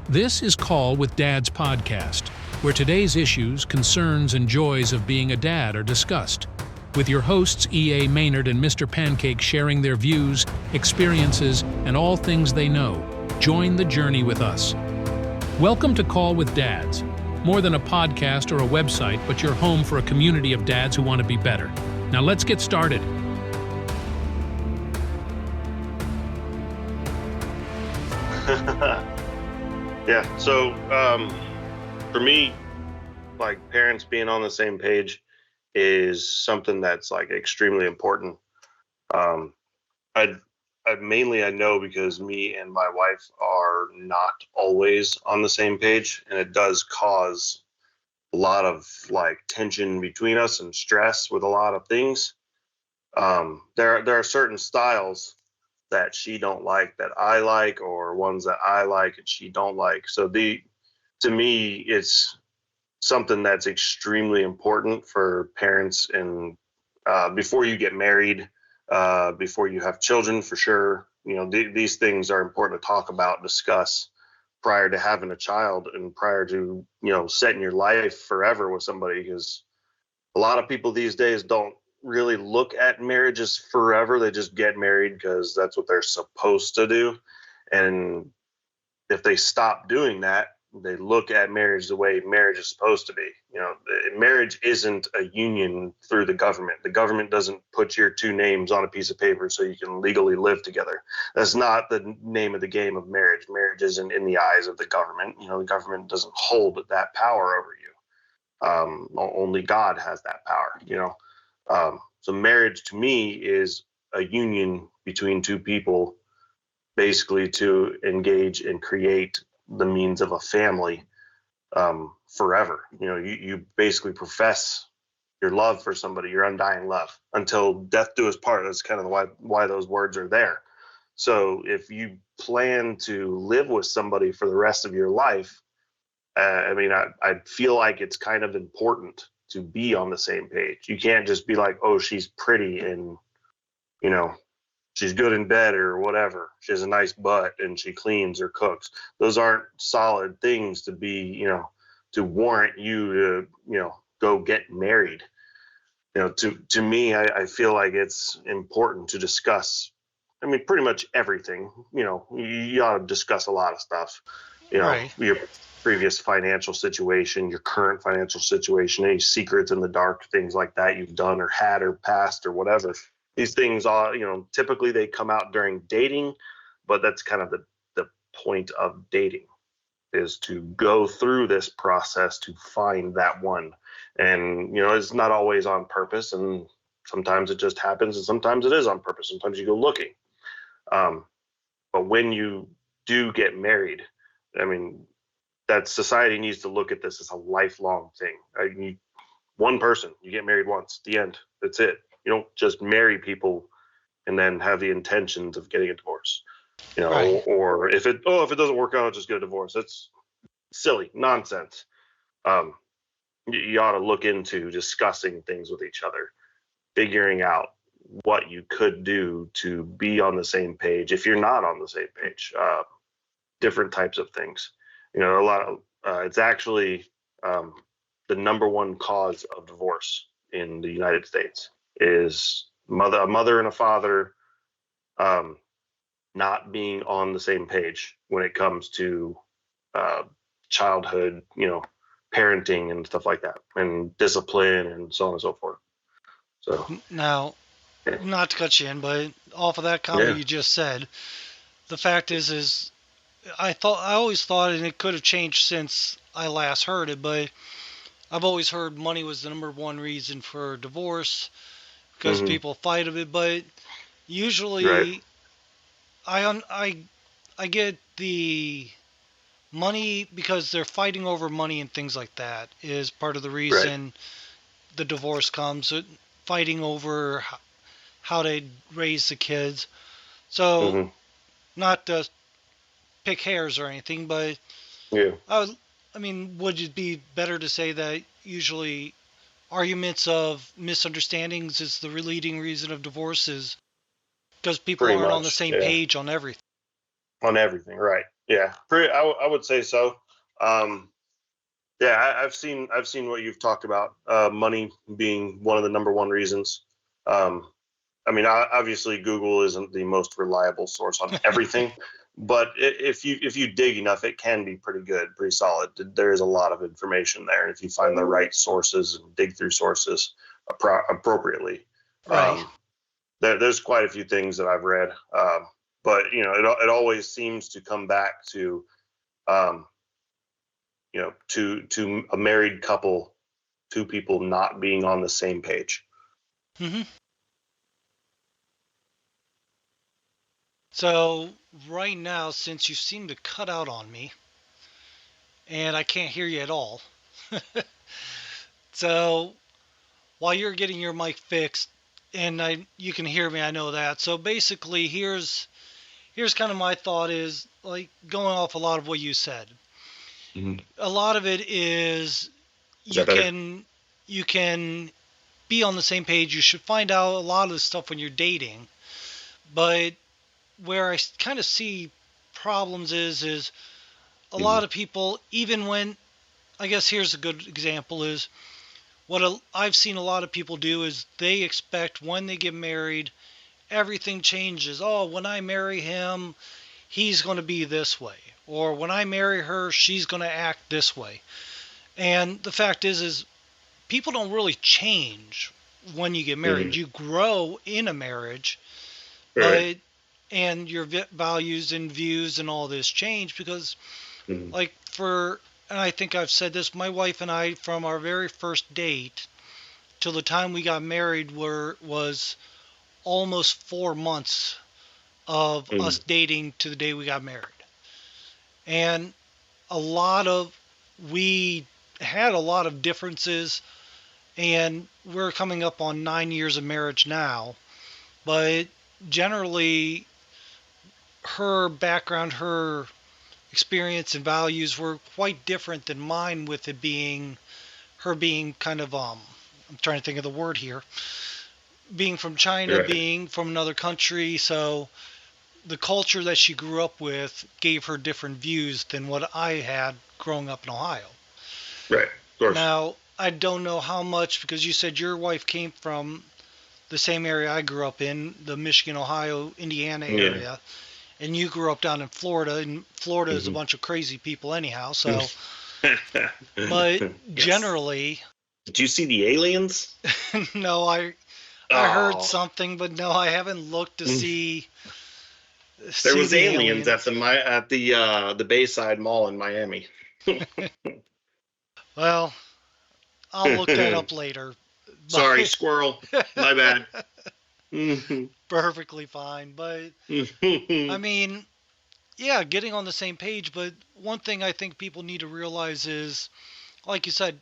This is Call with Dad's podcast, where today's issues, concerns, and joys of being a dad are discussed, with your hosts E.A. Maynard and Mr. Pancake sharing their views, experiences, and all things they know. Join the journey with us. Welcome to Call with Dads, more than a podcast or a website, but your home for a community of dads who want to be better. Now let's get started. Yeah, so for me, like, parents being on the same page is something that's like extremely important. I know because me and my wife are not always on the same page, and it does cause a lot of like tension between us and stress with a lot of things. There are certain styles that she don't like that I like, or ones that I like and she don't like. So to me, it's something that's extremely important for parents, and before you get married, before you have children, for sure. You know, these things are important to talk about, discuss prior to having a child and prior to, setting your life forever with somebody, because a lot of people these days don't really look at marriage as forever. They just get married because that's what they're supposed to do. And if they stop doing that, they look at marriage the way marriage is supposed to be. Marriage isn't a union through the government. The government doesn't put your two names on a piece of paper so you can legally live together. That's not the name of the game of marriage. Marriage isn't in the eyes of the government. The government doesn't hold that power over you. Only God has that power, So marriage to me is a union between two people, basically to engage and create the means of a family forever. You basically profess your love for somebody, your undying love, until death do us part. That's kind of why those words are there. So if you plan to live with somebody for the rest of your life, I feel like it's kind of important to be on the same page. You can't just be like, oh, she's pretty and, she's good in bed or whatever. She has a nice butt and she cleans or cooks. Those aren't solid things to be, to warrant you to, go get married. To me, I feel like it's important to discuss, pretty much everything. You ought to discuss a lot of stuff, Right. your previous financial situation, your current financial situation, any secrets in the dark, things like that you've done or had or passed or whatever. These things are, typically they come out during dating, but that's kind of the point of dating, is to go through this process to find that one. And, it's not always on purpose, and sometimes it just happens, and sometimes it is on purpose. Sometimes you go looking. But when you do get married, that society needs to look at this as a lifelong thing. One person, you get married once, the end. That's it. You don't just marry people and then have the intentions of getting a divorce. Right. Or if it doesn't work out, just get a divorce. That's silly nonsense. You ought to look into discussing things with each other, figuring out what you could do to be on the same page. If you're not on the same page, different types of things. A lot of it's actually the number one cause of divorce in the United States is a mother and a father not being on the same page when it comes to childhood, parenting and stuff like that, and discipline and so on and so forth. So Now, not to cut you in, but off of that comment you just said, the fact is I always thought, and it could have changed since I last heard it, but I've always heard money was the number one reason for divorce because people fight of it. But usually, right. I get the money because they're fighting over money and things like that is part of the reason the divorce comes. Fighting over how to raise the kids. So not to pick hairs or anything, but Yeah. would it be better to say that usually arguments of misunderstandings is the leading reason of divorces because people Pretty aren't on the much, same yeah. page on everything? On everything, right. Yeah, I would say so. Yeah, I've seen what you've talked about. Money being one of the number one reasons. Um, I mean, obviously Google isn't the most reliable source on everything, but if you dig enough, it can be pretty good, pretty solid. There is a lot of information there, and if you find the right sources and dig through sources appropriately, Right. there's quite a few things that I've read. But it always seems to come back to um, to a married couple, two people not being on the same page. Hmm. So right now, since you seem to cut out on me, and I can't hear you at all, so while you're getting your mic fixed, and you can hear me, I know that. So basically, here's kind of my thought is like going off a lot of what you said. Mm-hmm. A lot of it is Is you that better? can be on the same page. You should find out a lot of this stuff when you're dating. But where I kind of see problems is a Mm-hmm. lot of people, even when, I guess here's a good example is I've seen a lot of people do is they expect when they get married, everything changes. Oh, when I marry him, he's going to be this way. Or when I marry her, she's going to act this way. And the fact is people don't really change when you get married. Mm-hmm. You grow in a marriage, Right. but and your values and views and all this change because Mm-hmm. like and I think I've said this, my wife and I from our very first date till the time we got married was almost 4 months of us Mm-hmm. dating to the day we got married. And a lot of we had a lot of differences, and we're coming up on 9 years of marriage now, but generally her background, her experience and values were quite different than mine, with it being her being kind of I'm trying to think of the word here, being from China, Right. being from another country. So the culture that she grew up with gave her different views than what I had growing up in Ohio. Right. Of course. Now, I don't know how much, because you said your wife came from the same area I grew up in, the Michigan, Ohio, Indiana Yeah. area, and you grew up down in Florida, and Florida is a Mm-hmm. bunch of crazy people anyhow. So, but Yes. generally, Did you see the aliens? no, I heard Oh, something, but no, I haven't looked to there see was the aliens at aliens. the Bayside Mall in Miami. Well, I'll look that up later. Sorry, But squirrel. My bad. perfectly fine. But I mean, yeah, getting on the same page. But one thing I think people need to realize is, like you said,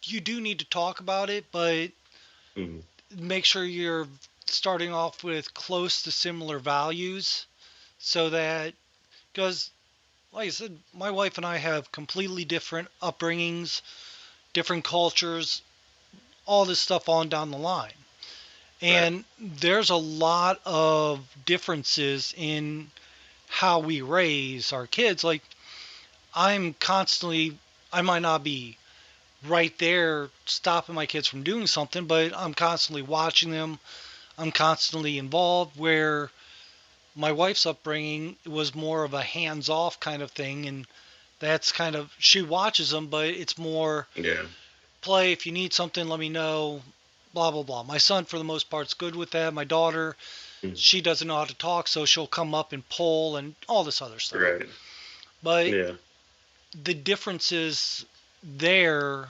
you do need to talk about it, but make sure you're starting off with close to similar values so that, because, like I said, my wife and I have completely different upbringings, different cultures, all this stuff on down the line. Right. And there's a lot of differences in how we raise our kids. Like, I'm constantly, I might not be right there stopping my kids from doing something, but I'm constantly watching them. I'm constantly involved. Where my wife's upbringing was more of a hands off kind of thing. And that's kind of, she watches them, but it's more Yeah. play. If you need something, let me know. Blah, blah, blah. My son, for the most part, is good with that. My daughter, Mm. she doesn't know how to talk, so she'll come up and pull and all this other stuff. Right. But Yeah. the differences there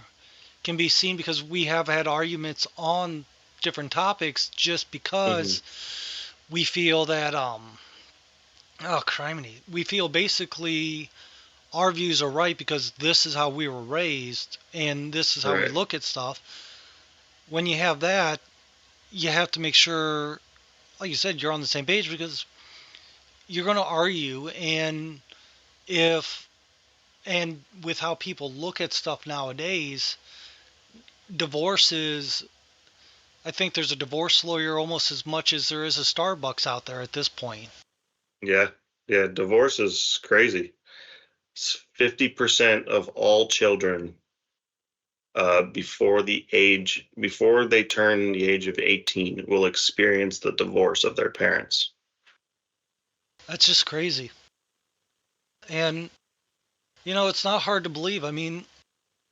can be seen because we have had arguments on different topics just Hmm. because we feel that oh criminy, we feel basically our views are right because this is how we were raised and this is how we Right. look at stuff. When you have that, you have to make sure, like you said, you're on the same page because you're going to argue. And if and with how people look at stuff nowadays, divorce is, I think there's a divorce lawyer almost as much as there is a Starbucks out there at this point. Yeah. Yeah. Divorce is crazy. 50% of all children before they turn the age of 18 will experience the divorce of their parents. That's just crazy. And it's not hard to believe. I mean,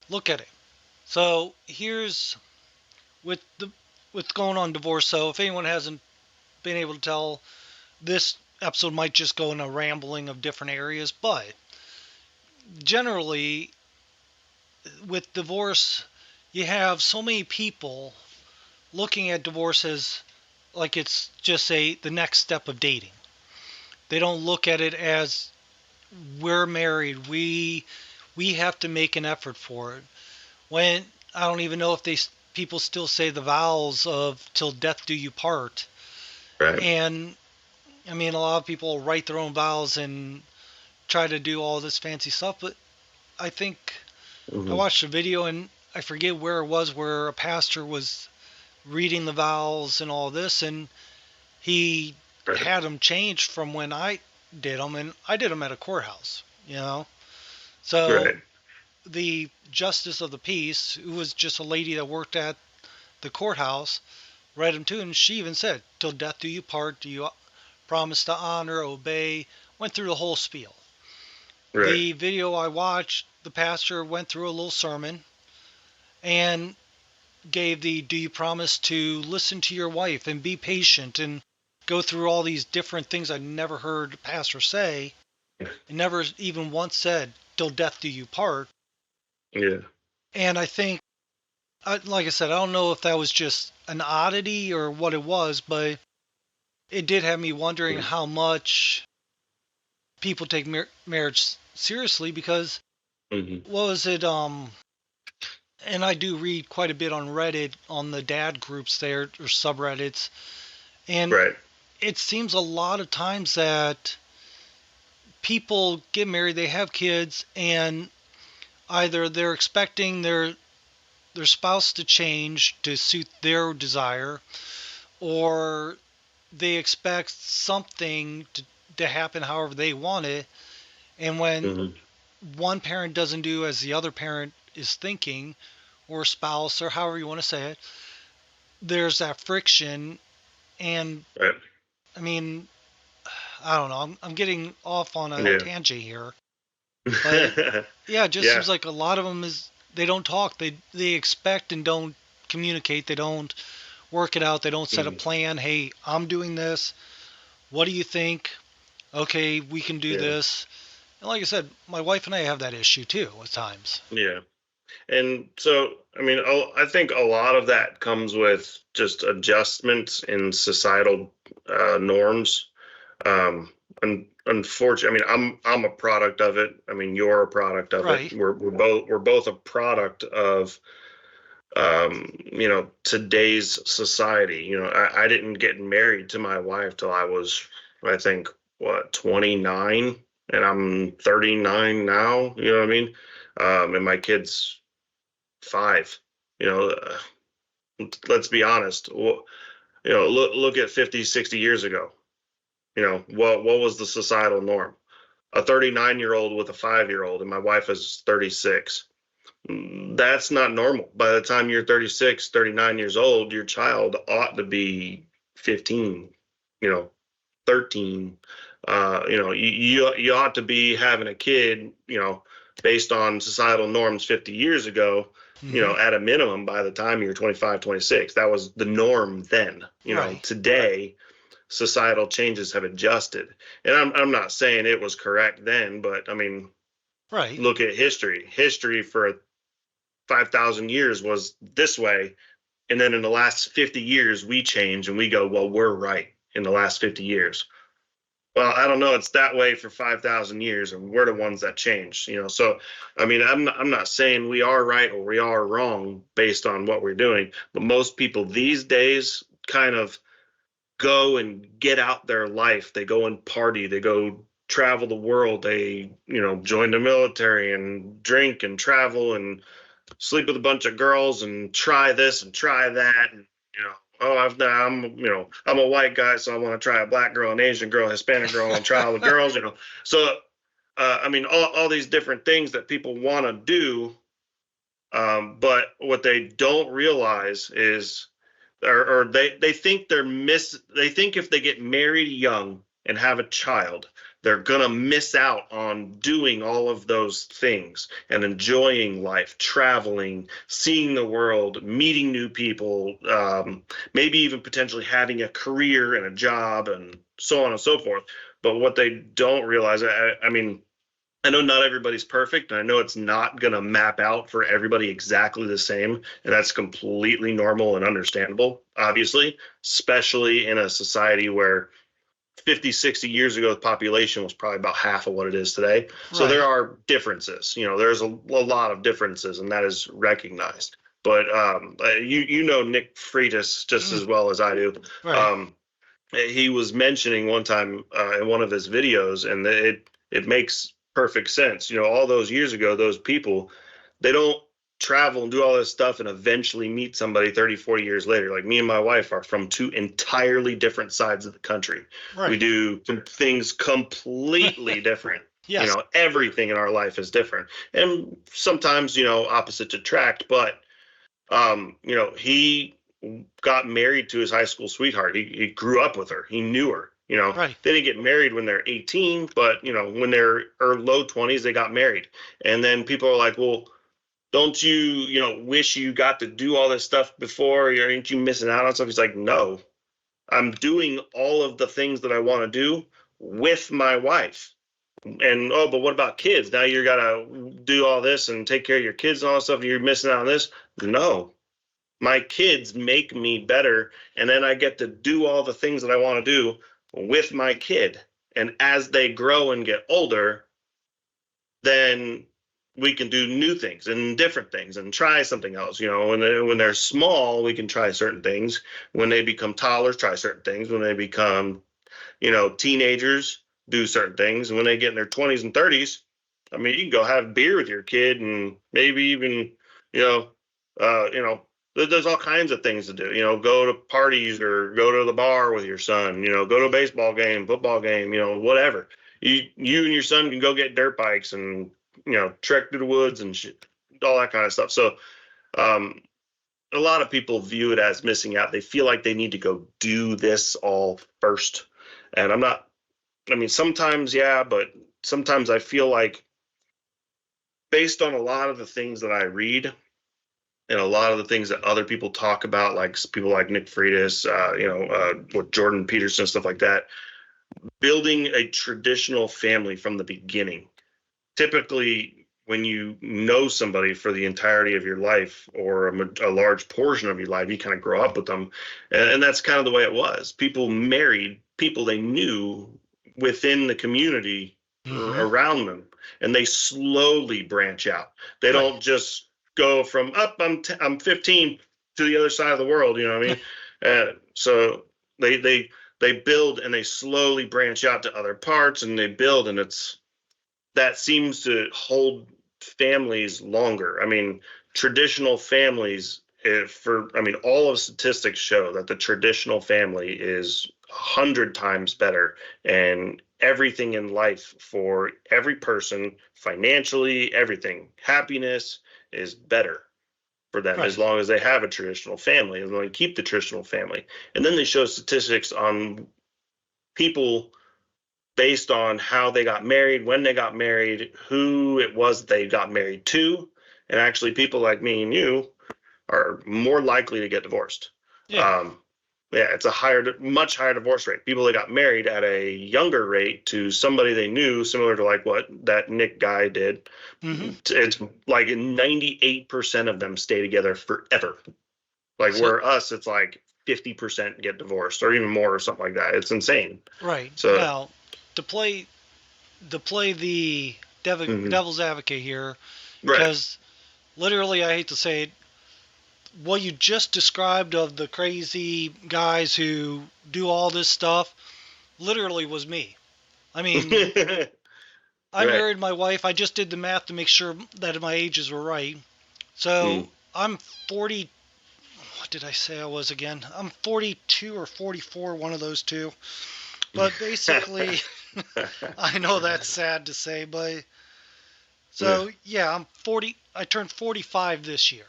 look at it. So here's with what's going on divorce. So if anyone hasn't been able to tell, this episode might just go in a rambling of different areas, but generally with divorce, you have so many people looking at divorce as like it's just the next step of dating. They don't look at it as we're married. We have to make an effort for it. When I don't even know if people still say the vows of "till death do you part." Right. And I mean, a lot of people write their own vows and try to do all this fancy stuff. But I think I watched a video, and I forget where it was, where a pastor was reading the vows and all this, and he had them changed from when I did them, and I did them at a courthouse, So the justice of the peace, who was just a lady that worked at the courthouse, read them too, and she even said, "Till death do you part, do you promise to honor, obey," went through the whole spiel. Right. The video I watched, the pastor went through a little sermon and gave do you promise to listen to your wife and be patient and go through all these different things I'd never heard a pastor say. And never even once said, "till death do you part." Yeah. And I think, like I said, I don't know if that was just an oddity or what it was, but it did have me wondering how much people take marriage seriously, because what was it? And I do read quite a bit on Reddit, on the dad groups there, or subreddits. And it seems a lot of times that people get married, they have kids, and either they're expecting their spouse to change to suit their desire, or they expect something to happen however they want it. And when one parent doesn't do as the other parent is thinking, or spouse, or however you want to say it, there's that friction. And I mean, I don't know, I'm getting off on a tangent here, but it just seems like a lot of them they don't talk, they expect and don't communicate, they don't work it out, they don't set a plan. Hey, I'm doing this, what do you think? Okay, we can do this. And like I said, my wife and I have that issue too at times. Yeah. And so, I mean, I think a lot of that comes with just adjustments in societal norms. And unfortunately, I mean, I'm a product of it. I mean, you're a product of it. We're both a product of today's society. I didn't get married to my wife till I was, I think, 29, and I'm 39 now. You know what I mean? And my kid's 5. Let's be honest. Look at 50, 60 years ago. What was the societal norm? A 39-year-old with a 5-year-old, and my wife is 36. That's not normal. By the time you're 36, 39 years old, your child ought to be 15, 13. You ought to be having a kid, based on societal norms 50 years ago, at a minimum by the time you're 25, 26. That was the norm then. Today, societal changes have adjusted. And I'm not saying it was correct then, but I mean, look at history. History for 5,000 years was this way. And then in the last 50 years, we change and we go, well, we're right in the last 50 years. Well, I don't know. It's that way for 5,000 years, and we're the ones that changed. So I mean, I'm not saying we are right or we are wrong based on what we're doing, but most people these days kind of go and get out their life. They go and party. They go travel the world. They join the military and drink and travel and sleep with a bunch of girls and try this and try that. And I'm a white guy, so I want to try a black girl, an Asian girl, Hispanic girl, and try all the girls. So I mean, all these different things that people want to do, but what they don't realize is, or they think they think if they get married young and have a child, they're gonna miss out on doing all of those things and enjoying life, traveling, seeing the world, meeting new people, maybe even potentially having a career and a job and so on and so forth. But what they don't realize, I mean, I know not everybody's perfect, and I know it's not going to map out for everybody exactly the same, and that's completely normal and understandable, obviously, especially in a society where 50, 60 years ago, the population was probably about half of what it is today. So there are differences. There's a lot of differences, and that is recognized. But you know Nick Freitas just as well as I do. Right. He was mentioning one time in one of his videos, and it makes perfect sense. All those years ago, those people, they don't travel and do all this stuff and eventually meet somebody 30, 40 years later. Like me and my wife are from two entirely different sides of the country. Right. We do things completely different. Yes. Everything in our life is different. And sometimes, opposites attract, but he got married to his high school sweetheart. He grew up with her. He knew her. Right. They didn't get married when they're 18, but when they're low 20s, they got married. And then people are like, well, don't you, wish you got to do all this stuff before? Aren't you missing out on stuff? He's like, no, I'm doing all of the things that I want to do with my wife. And, but what about kids? Now you got to do all this and take care of your kids and all that stuff. And you're missing out on this. No, my kids make me better. And then I get to do all the things that I want to do with my kid. And as they grow and get older, then we can do new things and different things and try something else. When they're small, we can try certain things. When they become toddlers, try certain things. When they become, teenagers, do certain things. And when they get in their 20s and 30s, I mean, you can go have beer with your kid and maybe even, there's all kinds of things to do. Go to parties or go to the bar with your son. Go to a baseball game, football game. Whatever. You and your son can go get dirt bikes and trek through the woods and shit, all that kind of stuff. So, a lot of people view it as missing out. They feel like they need to go do this all first, and I'm not. I mean, sometimes, yeah, but sometimes I feel like, based on a lot of the things that I read and a lot of the things that other people talk about, like people like Nick Freitas, with Jordan Peterson, stuff like that, building a traditional family from the beginning. Typically, when you know somebody for the entirety of your life or a large portion of your life, you kind of grow up with them. And that's kind of the way it was. People married people they knew within the community around them, and they slowly branch out. They don't just go from I'm 15 to the other side of the world. You know what I mean? So they build and they slowly branch out to other parts, and they build, and that seems to hold families longer. I mean, traditional families, all of statistics show that the traditional family is 100 times better, and everything in life for every person, financially, everything, happiness is better for them as long as they have a traditional family, as long as they keep the traditional family. And then they show statistics on people based on how they got married, when they got married, who it was that they got married to. And actually, people like me and you are more likely to get divorced. It's a much higher divorce rate. People that got married at a younger rate to somebody they knew, similar to like what that Nick guy did. It's like 98% of them stay together forever. Where us, it's like 50% get divorced or even more or something like that. It's insane. Right. So now, to play the devil's advocate here, because literally, I hate to say it, what you just described of the crazy guys who do all this stuff literally was me. I mean, I married my wife. I just did the math to make sure that my ages were right. So I'm 40. What did I say I was again? I'm 42 or 44, one of those two. But basically, I know that's sad to say, but Yeah. so yeah, I'm 40. I turned 45 this year,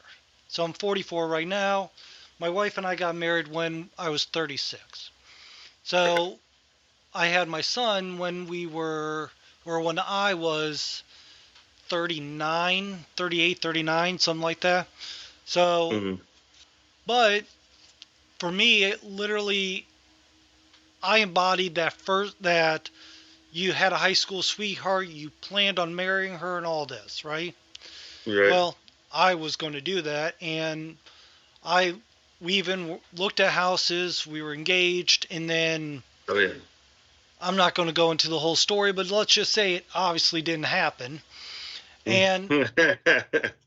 so I'm 44 right now. My wife and I got married when I was 36. So I had my son when when I was 39, 38, 39, something like that. So, Hmm. but for me, it literally, I embodied that you had a high school sweetheart, you planned on marrying her and all this, right? Right. Well, I was going to do that, and I we even looked at houses, we were engaged, and then Oh yeah. I'm not going to go into the whole story, but let's just say it obviously didn't happen. And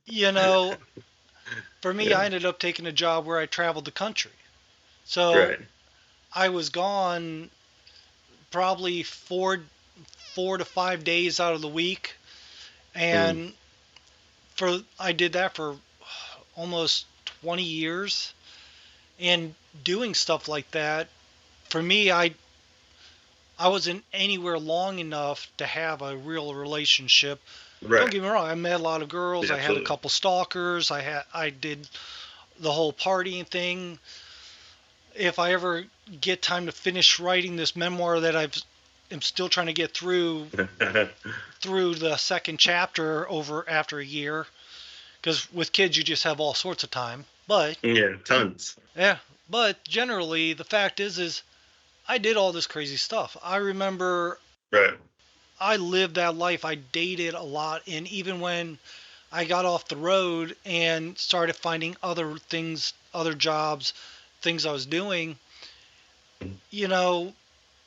you know, for me, I Yeah. ended up taking a job where I traveled the country. So Right. I was gone probably 4 to 5 days out of the week, Mm. and I did that for almost 20 years. And doing stuff like that, for me, I wasn't anywhere long enough to have a real relationship. Don't Right. get me wrong, I met a lot of girls. Yeah, I had a absolutely. couple stalkers. I did the whole partying thing. If I ever get time to finish writing this memoir that am still trying to get through the second chapter over after a year, because with kids you just have all sorts of time. But Yeah, tons. yeah, but generally the fact is I did all this crazy stuff. I remember Right. I lived that life. I dated a lot, and even when I got off the road and started finding other things, other jobs, things I was doing, you know,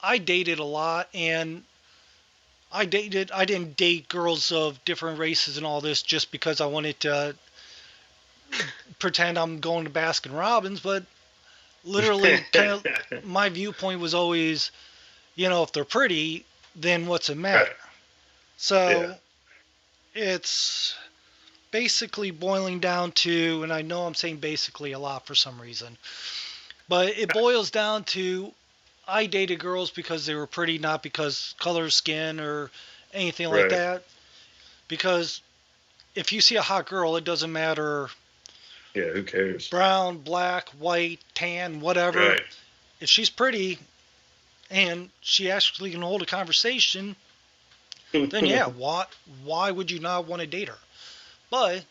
I dated a lot, and I didn't date girls of different races and all this just because I wanted to pretend I'm going to Baskin Robbins, but literally kind of my viewpoint was always, if they're pretty, then what's it Right. matter? Yeah. So it's basically boiling down to, and I know I'm saying basically a lot for some reason, but it boils down to I dated girls because they were pretty, not because color of skin or anything like Right. that. Because if you see a hot girl, it doesn't matter Yeah, who cares? brown, black, white, tan, whatever. Right. If she's pretty and she actually can hold a conversation, then yeah, why would you not want to date her? But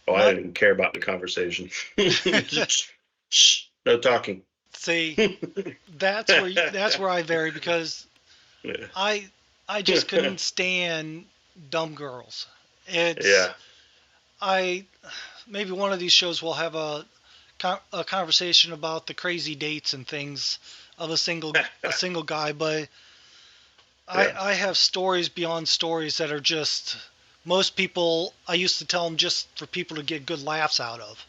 Oh, I not didn't care about the conversation. Just, shh, no talking. say Yeah. that's where I vary because I I just couldn't stand dumb girls. It's Yeah. I maybe one of these shows will have a conversation about the crazy dates and things of a single guy, but I Yeah. I have stories beyond stories that are just most people I used to tell them just for people to get good laughs out of.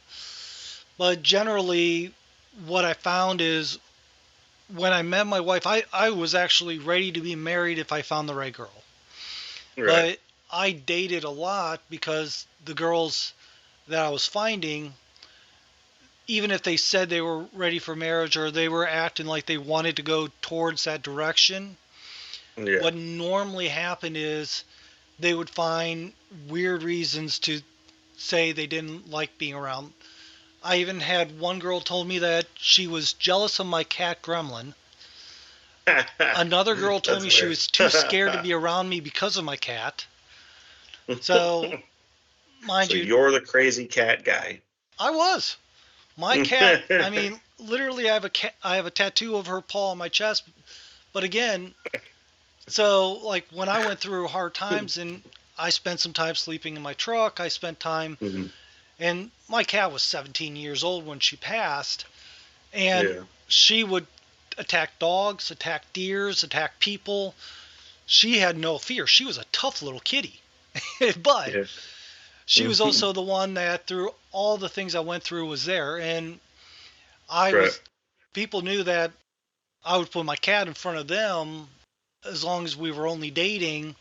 But generally what I found is when I met my wife, I was actually ready to be married if I found the right girl. Right. But I dated a lot because the girls that I was finding, even if they said they were ready for marriage or they were acting like they wanted to go towards that direction, Yeah. what normally happened is they would find weird reasons to say they didn't like being around. I even had one girl told me that she was jealous of my cat Gremlin. Another girl told That's me she hilarious. was too scared to be around me because of my cat. So, mind So you, you're the crazy cat guy. I was. My cat, I mean, literally I have a tattoo of her paw on my chest, but again, so like when I went through hard times and I spent some time sleeping in my truck, I spent time Mhm. and my cat was 17 years old when she passed and Yeah. she would attack dogs, attack deers, attack people. She had no fear. She was a tough little kitty. But Yeah. she was Mhm. also the one that through all the things I went through was there and I Right. was people knew that I would put my cat in front of them as long as we were only dating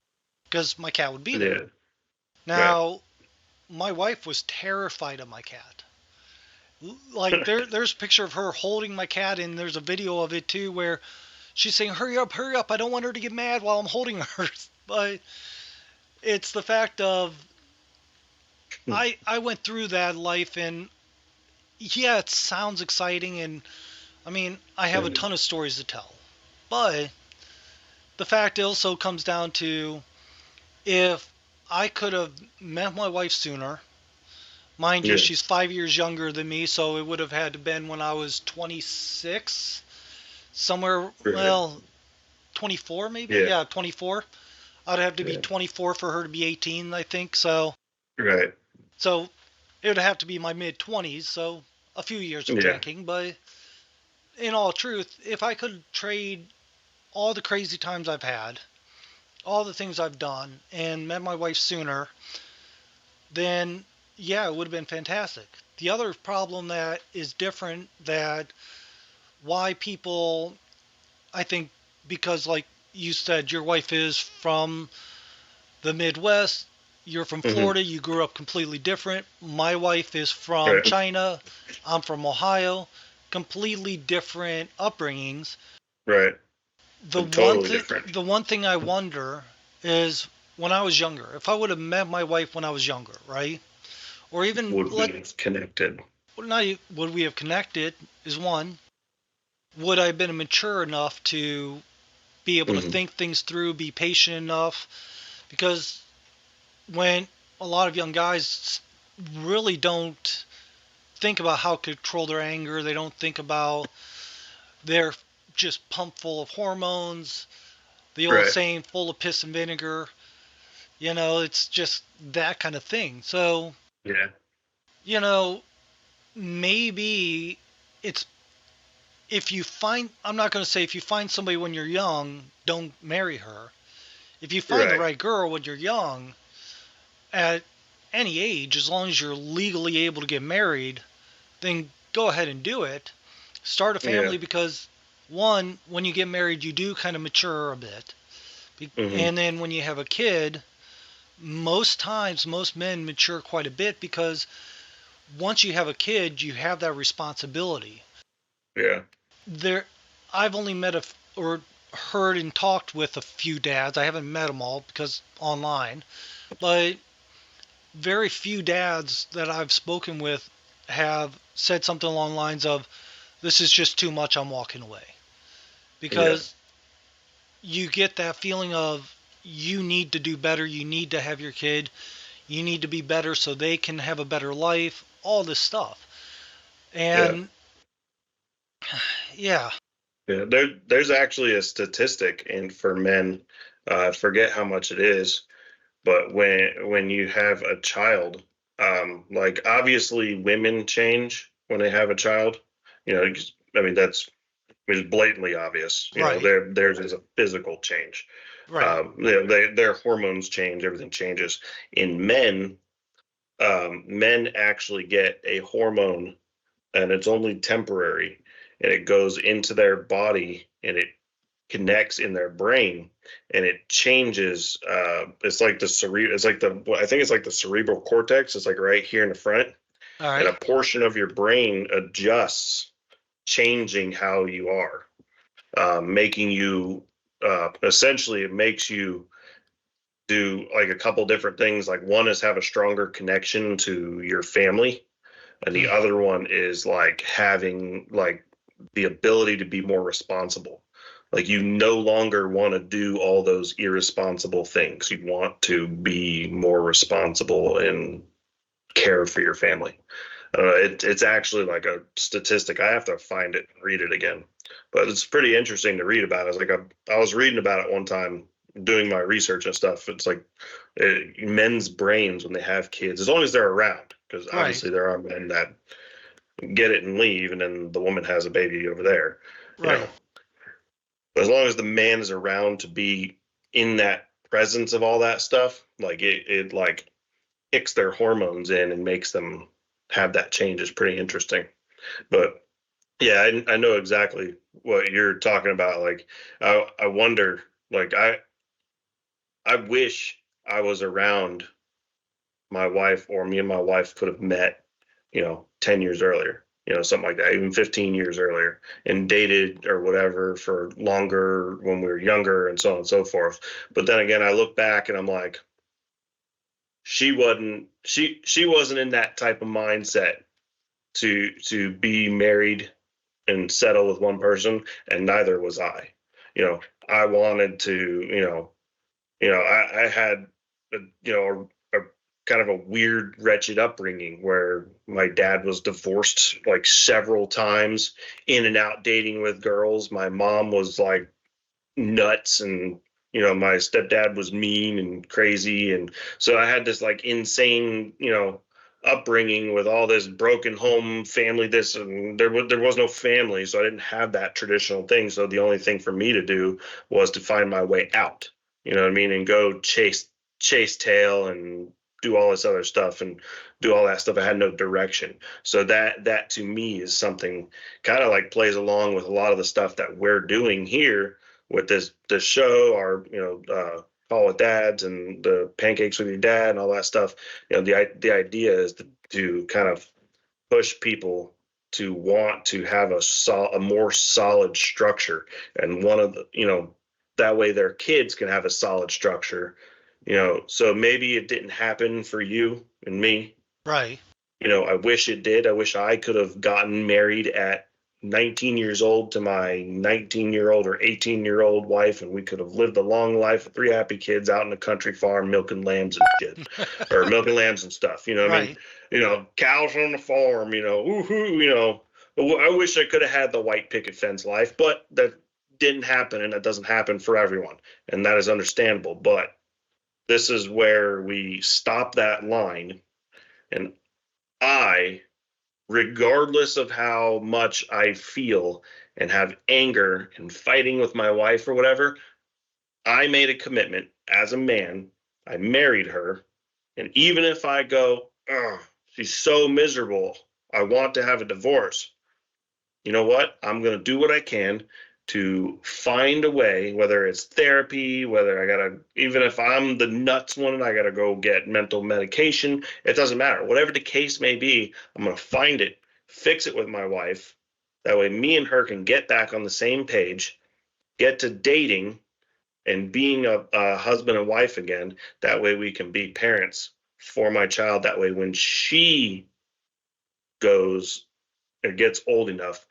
because my cat would be there. Yeah. Right. Now, my wife was terrified of my cat. Like there's a picture of her holding my cat and there's a video of it too where she's saying, hurry up, I don't want her to get mad while I'm holding her. But it's the fact of, I went through that life, and yeah, it sounds exciting, and I mean, I have a ton of stories to tell. But the fact also comes down to, if I could have met my wife sooner, mind you, Yeah. she's 5 years younger than me, so it would have had to been when I was 26, somewhere, Right. well, 24 maybe? Yeah. Yeah, 24. I'd have to be Yeah. 24 for her to be 18, I think. Right. So it would have to be my mid 20s, so a few years of Yeah. drinking. But in all truth, if I could trade all the crazy times I've had, all the things I've done, and met my wife sooner, then yeah, it would have been fantastic. The other problem that is different, that why people, I think, because like you said, your wife is from the Midwest, you're from Hmm. Florida, you grew up completely different. My wife is from Right. China, I'm from Ohio, completely different upbringings. Right. The one Totally thing, different. the one thing I wonder is, when I was younger, if I would have met my wife when I was younger, right? Or even Would be connected. not would we have connected, is one. Would I have been mature enough to be able to Hmm. think things through, be patient enough? Because when a lot of young guys really don't think about how to control their anger, they don't think about, they're just pumped full of hormones. The old Right. saying, full of piss and vinegar. It's just that kind of thing. So, Yeah. you know, maybe it's, if you find, I'm not going to say if you find somebody when you're young, don't marry her. If you find the Right. right girl when you're young, at any age, as long as you're legally able to get married, then go ahead and do it. Start a Yeah. family, because one, when you get married, you do kind of mature a bit. Hmm. And then when you have a kid, most times, most men mature quite a bit, because once you have a kid, you have that responsibility. Yeah. There, I've only met or heard and talked with a few dads. I haven't met them all because online, but very few dads that I've spoken with have said something along the lines of, "This is just too much. I'm walking away." Yeah. Because you get that feeling of, you need to do better. You need to have your kid. You need to be better so they can have a better life. All this stuff. Yeah. And yeah, Yeah. There's actually a statistic, and for men, I forget how much it is, but when you have a child, like obviously women change when they have a child. I mean that's, it's blatantly obvious. right, Theirs is a physical change. right, Their hormones change, everything changes. In men, men actually get a hormone, and it's only temporary, and it goes into their body, and it connects in their brain, and it changes. It's like it's like I think it's like the cerebral cortex. It's like right here in the front, all and a right, portion of your brain adjusts, changing how you are, making you, essentially it makes you do like a couple different things. Like one is have a stronger connection to your family, and the hmm, other one is like having like the ability to be more responsible. Like you no longer want to do all those irresponsible things. You want to be more responsible and care for your family. It's actually like a statistic. I have to find it and read it again, but it's pretty interesting to read about. It's like I was reading about it one time doing my research and stuff. It's like men's brains when they have kids, as long as they're around, because right, obviously there are men that get it and leave, and then the woman has a baby over there. You right. know, as long as the man is around to be in that presence of all that stuff, like it like kicks their hormones in and makes them have that change, is pretty interesting. But yeah, I know exactly what you're talking about. Like I wonder, like I wish I was around my wife, or me and my wife could have met, 10 years earlier. something like that, even 15 years earlier, and dated or whatever for longer when we were younger and so on and so forth. But then again, I look back and I'm like, she wasn't in that type of mindset to be married and settle with one person, and neither was I. I wanted to, I had, a kind of a weird, wretched upbringing where my dad was divorced like several times, in and out dating with girls. My mom was like nuts, and my stepdad was mean and crazy, and so I had this like insane, upbringing with all this broken home family, this, and there was no family, so I didn't have that traditional thing. So the only thing for me to do was to find my way out, you know what I mean, and go chase tail and do all this other stuff and do all that stuff. I had no direction. So that to me is something kind of like plays along with a lot of the stuff that we're doing here with this show, our call with dads and the pancakes with your dad and all that stuff. The idea is to kind of push people to want to have a more solid structure, and one of the that way their kids can have a solid structure. So maybe it didn't happen for you and me. Right. I wish it did. I wish I could have gotten married at 19 years old to my 19-year-old or 18-year-old wife, and we could have lived a long life with 3 happy kids out in the country farm milking lambs and shit, or milking lambs and stuff. Right. I mean, cows on the farm. Woohoo. I wish I could have had the white picket fence life, but that didn't happen, and that doesn't happen for everyone, and that is understandable. But this is where we stop that line, and regardless of how much I feel and have anger and fighting with my wife or whatever, I made a commitment as a man. I married her. And even if I go, oh, she's so miserable, I want to have a divorce. You know what? I'm going to do what I can to find a way, whether it's therapy, whether even if I'm the nuts one and I got to go get mental medication, it doesn't matter. Whatever the case may be, I'm going to find it, fix it with my wife. That way me and her can get back on the same page, get to dating and being a husband and wife again. That way we can be parents for my child. That way when she goes or gets old enough,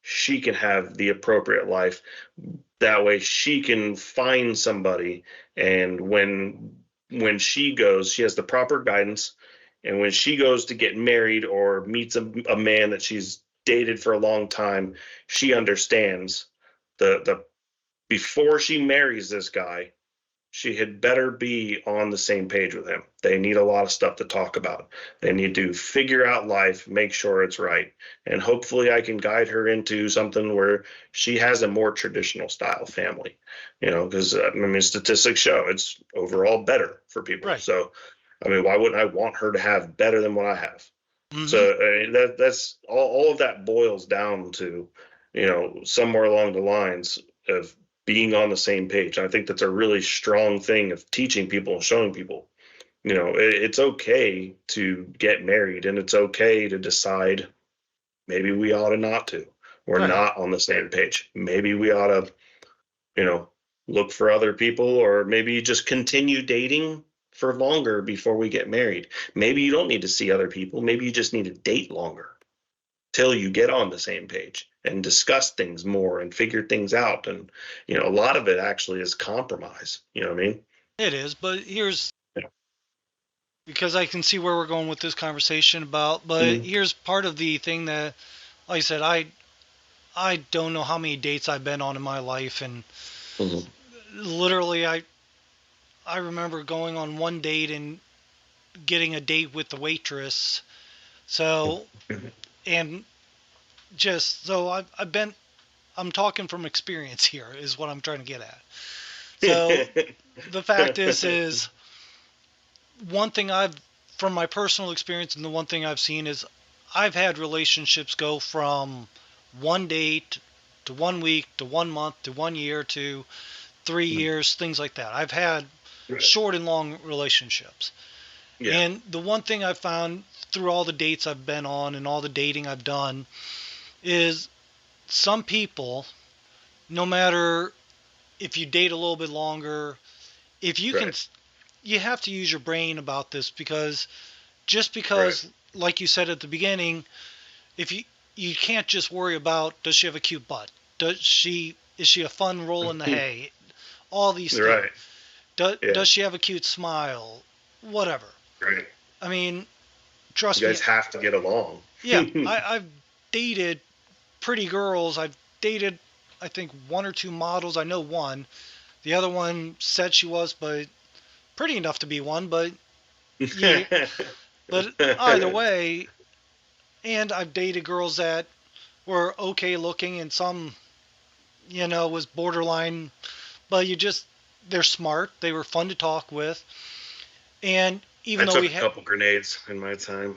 she can have the appropriate life. That way she can find somebody, and when she goes, she has the proper guidance, and when she goes to get married or meets a man that she's dated for a long time, she understands the before she marries this guy, she had better be on the same page with him. They need a lot of stuff to talk about. They need to figure out life, make sure it's right. And hopefully I can guide her into something where she has a more traditional style family, because statistics show it's overall better for people. Right. So, why wouldn't I want her to have better than what I have? Mm-hmm. So that's all of that boils down to, somewhere along the lines of being on the same page. I think that's a really strong thing of teaching people and showing people, it's okay to get married, and it's okay to decide maybe we ought to not to. We're not on the same page. Maybe we ought to, look for other people, or maybe just continue dating for longer before we get married. Maybe you don't need to see other people. Maybe you just need to date longer till you get on the same page and discuss things more and figure things out. And, a lot of it actually is compromise. You know what I mean? It is, but because I can see where we're going with this conversation but here's part of the thing that, like I said, I don't know how many dates I've been on in my life, and literally I remember going on one date and getting a date with the waitress. So, and just so I'm talking from experience here is what I'm trying to get at. So the fact is one thing from my personal experience, and the one thing I've seen is I've had relationships go from one date to 1 week to 1 month to 1 year to 3 years, things like that. I've had short and long relationships. Yeah. And the one thing I've found through all the dates I've been on and all the dating I've done is some people, no matter if you date a little bit longer, if you can, Right. you have to use your brain about this, because just Right. because, like you said at the beginning, if you can't just worry about, does she have a cute butt? Is she a fun roll in the hay? All these things. Right. Does Yeah. she have a cute smile? Whatever. Right. I mean, You trust me. guys have to get along. Yeah, I've dated pretty girls. I've dated, I think, one or two models. I know one. The other one said she was, but pretty enough to be one. Yeah, but either way, and I've dated girls that were okay looking, and some, was borderline. But they're smart. They were fun to talk with, and I even though took we a had, couple grenades in my time.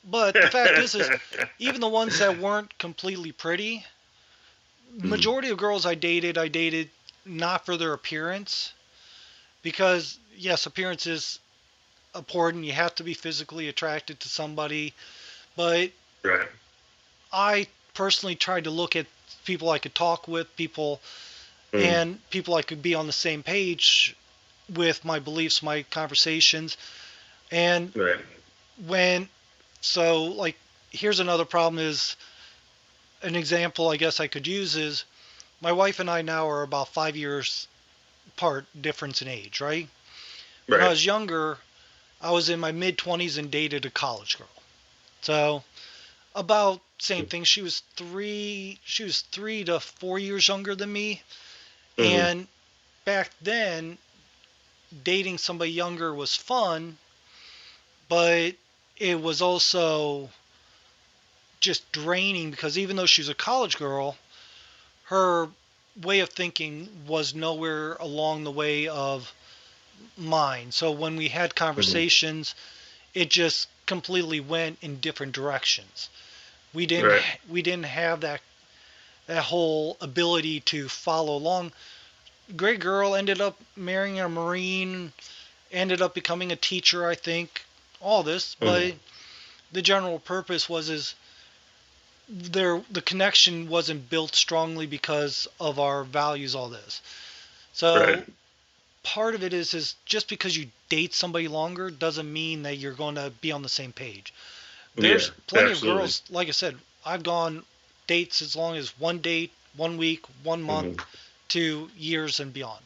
but the fact is even the ones that weren't completely pretty, Mm. majority of girls I dated not for their appearance, because yes, appearance is important. You have to be physically attracted to somebody, but Right. I personally tried to look at people I could talk with, people Mm. and people I could be on the same page with my beliefs, my conversations. And Right. when so like here's another problem is an example I guess I could use is my wife and I now are about 5 years apart difference in age, right? When I Right. was younger, I was in my mid 20s and dated a college girl. So about same thing. She was 3 to 4 years younger than me. Mm-hmm. And back then, dating somebody younger was fun, but it was also just draining, because even though she was a college girl, her way of thinking was nowhere along the way of mine. So when we had Mm-hmm. conversations, it just completely went in different directions. We didn't Right. we didn't have that whole ability to follow along. Great girl, ended up marrying a Marine, ended up becoming a teacher, I think. All this, Mm-hmm. but the general purpose was is the connection wasn't built strongly because of our values, all this. Right. So part of it is just because you date somebody longer doesn't mean that you're going to be on the same page. Yeah. There's plenty of Absolutely. girls, like I said, I've gone dates as long as one date, 1 week, 1 month, Mm-hmm. to years and beyond.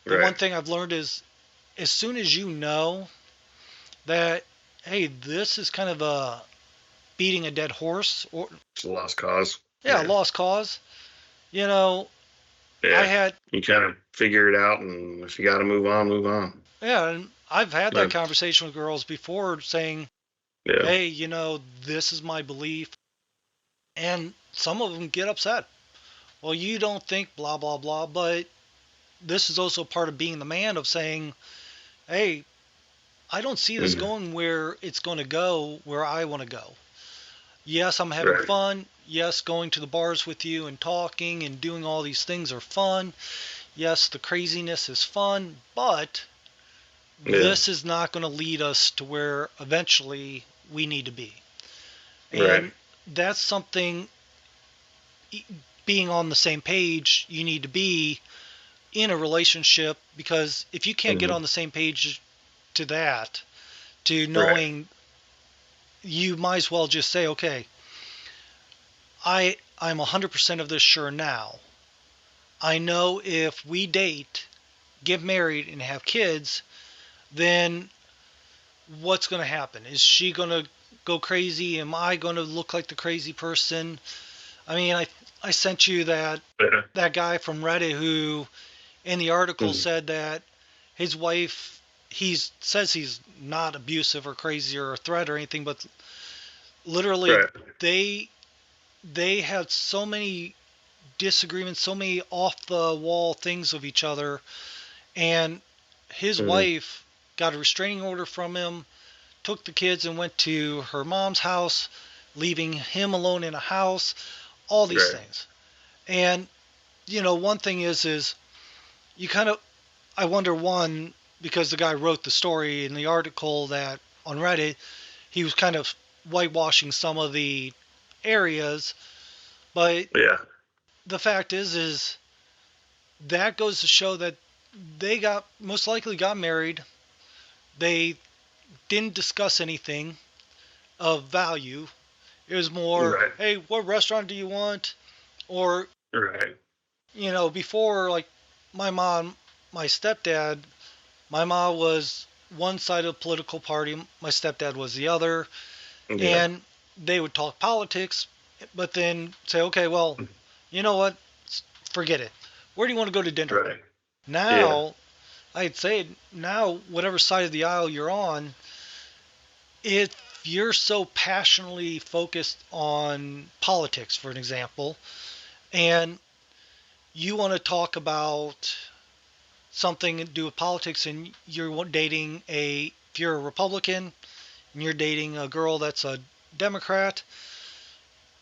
The one Right. thing I've learned is as soon as you know that, hey, this is kind of a beating a dead horse, or It's a lost cause. yeah, Yeah. lost cause. You know, I Yeah. had You kind of figure it out, and if you got to move on, move on. yeah, and I've had that But, conversation with girls before, saying, yeah. hey, this is my belief, and some of them get upset. Well, you don't think blah blah blah, but this is also part of being the man of saying, hey, I don't see this Mm-hmm. going where it's going to go where I want to go. Yes, I'm having Right. fun. Yes, going to the bars with you and talking and doing all these things are fun. Yes, the craziness is fun, but Yeah. this is not going to lead us to where eventually we need to be. Right. And that's something, being on the same page, you need to be in a relationship, because if you can't get Mm-hmm. on the same page to that, to Right. knowing, you might as well just say, okay, I'm 100% of this sure now. I know if we date, get married, and have kids, then what's going to happen? Is she going to go crazy? Am I going to look like the crazy person? I mean, I sent you Yeah. that guy from Reddit who, in the article, Mm-hmm. said that his wife, he says he's not abusive or crazy or a threat or anything, but literally Right. they they had so many disagreements, so many off the wall things of each other, and his Mm-hmm. wife got a restraining order from him, took the kids and went to her mom's house, leaving him alone in a house, all these Right. things. And one thing is you kind of, I wonder, one, because the guy wrote the story in the article that on Reddit, he was kind of whitewashing some of the areas, but Yeah. the fact is that goes to show that they most likely got married. They didn't discuss anything of value. It was more, Right. hey, what restaurant do you want? Or, Right. before, like, my mom, my stepdad, my mom was one side of the political party, my stepdad was the other, Yeah. and they would talk politics, but then say, okay, well, you know what? Forget it. Where do you want to go to dinner? Right. Yeah. Now, I'd say now, whatever side of the aisle you're on, if you're so passionately focused on politics, for an example, and you want to talk about something to do with politics, and you're dating if you're a Republican and you're dating a girl that's a Democrat,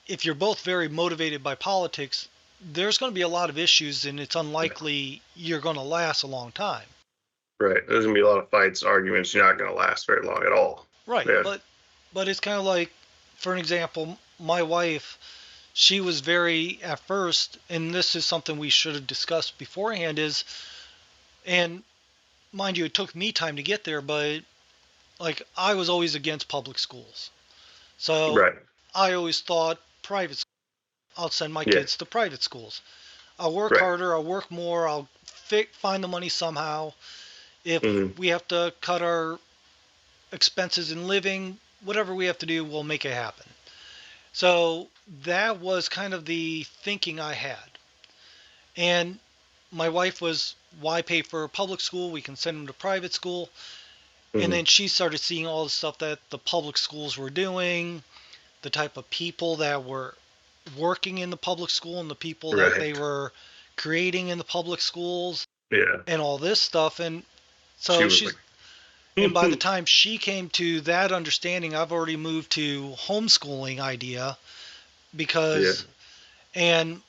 if you're both very motivated by politics, there's going to be a lot of issues, and it's unlikely you're going to last a long time. Right. There's gonna be a lot of fights, arguments. You're not gonna last very long at all. Right. Yeah. But it's kind of like, for an example, my wife, she was very at first, and this is something we should have discussed beforehand, and mind you, it took me time to get there, but like I was always against public schools. So Right. I always thought private schools. I'll send my kids to private schools. I'll work Right. harder, I'll work more, I'll find the money somehow. If we have to cut our expenses in living, whatever we have to do, we'll make it happen. So that was kind of the thinking I had. And my wife was, why pay for a public school? We can send them to private school. And then she started seeing all the stuff that the public schools were doing, the type of people that were working in the public school and the people that they were creating in the public schools. Yeah. And all this stuff. And so and by the time she came to that understanding, I've already moved to homeschooling idea because, and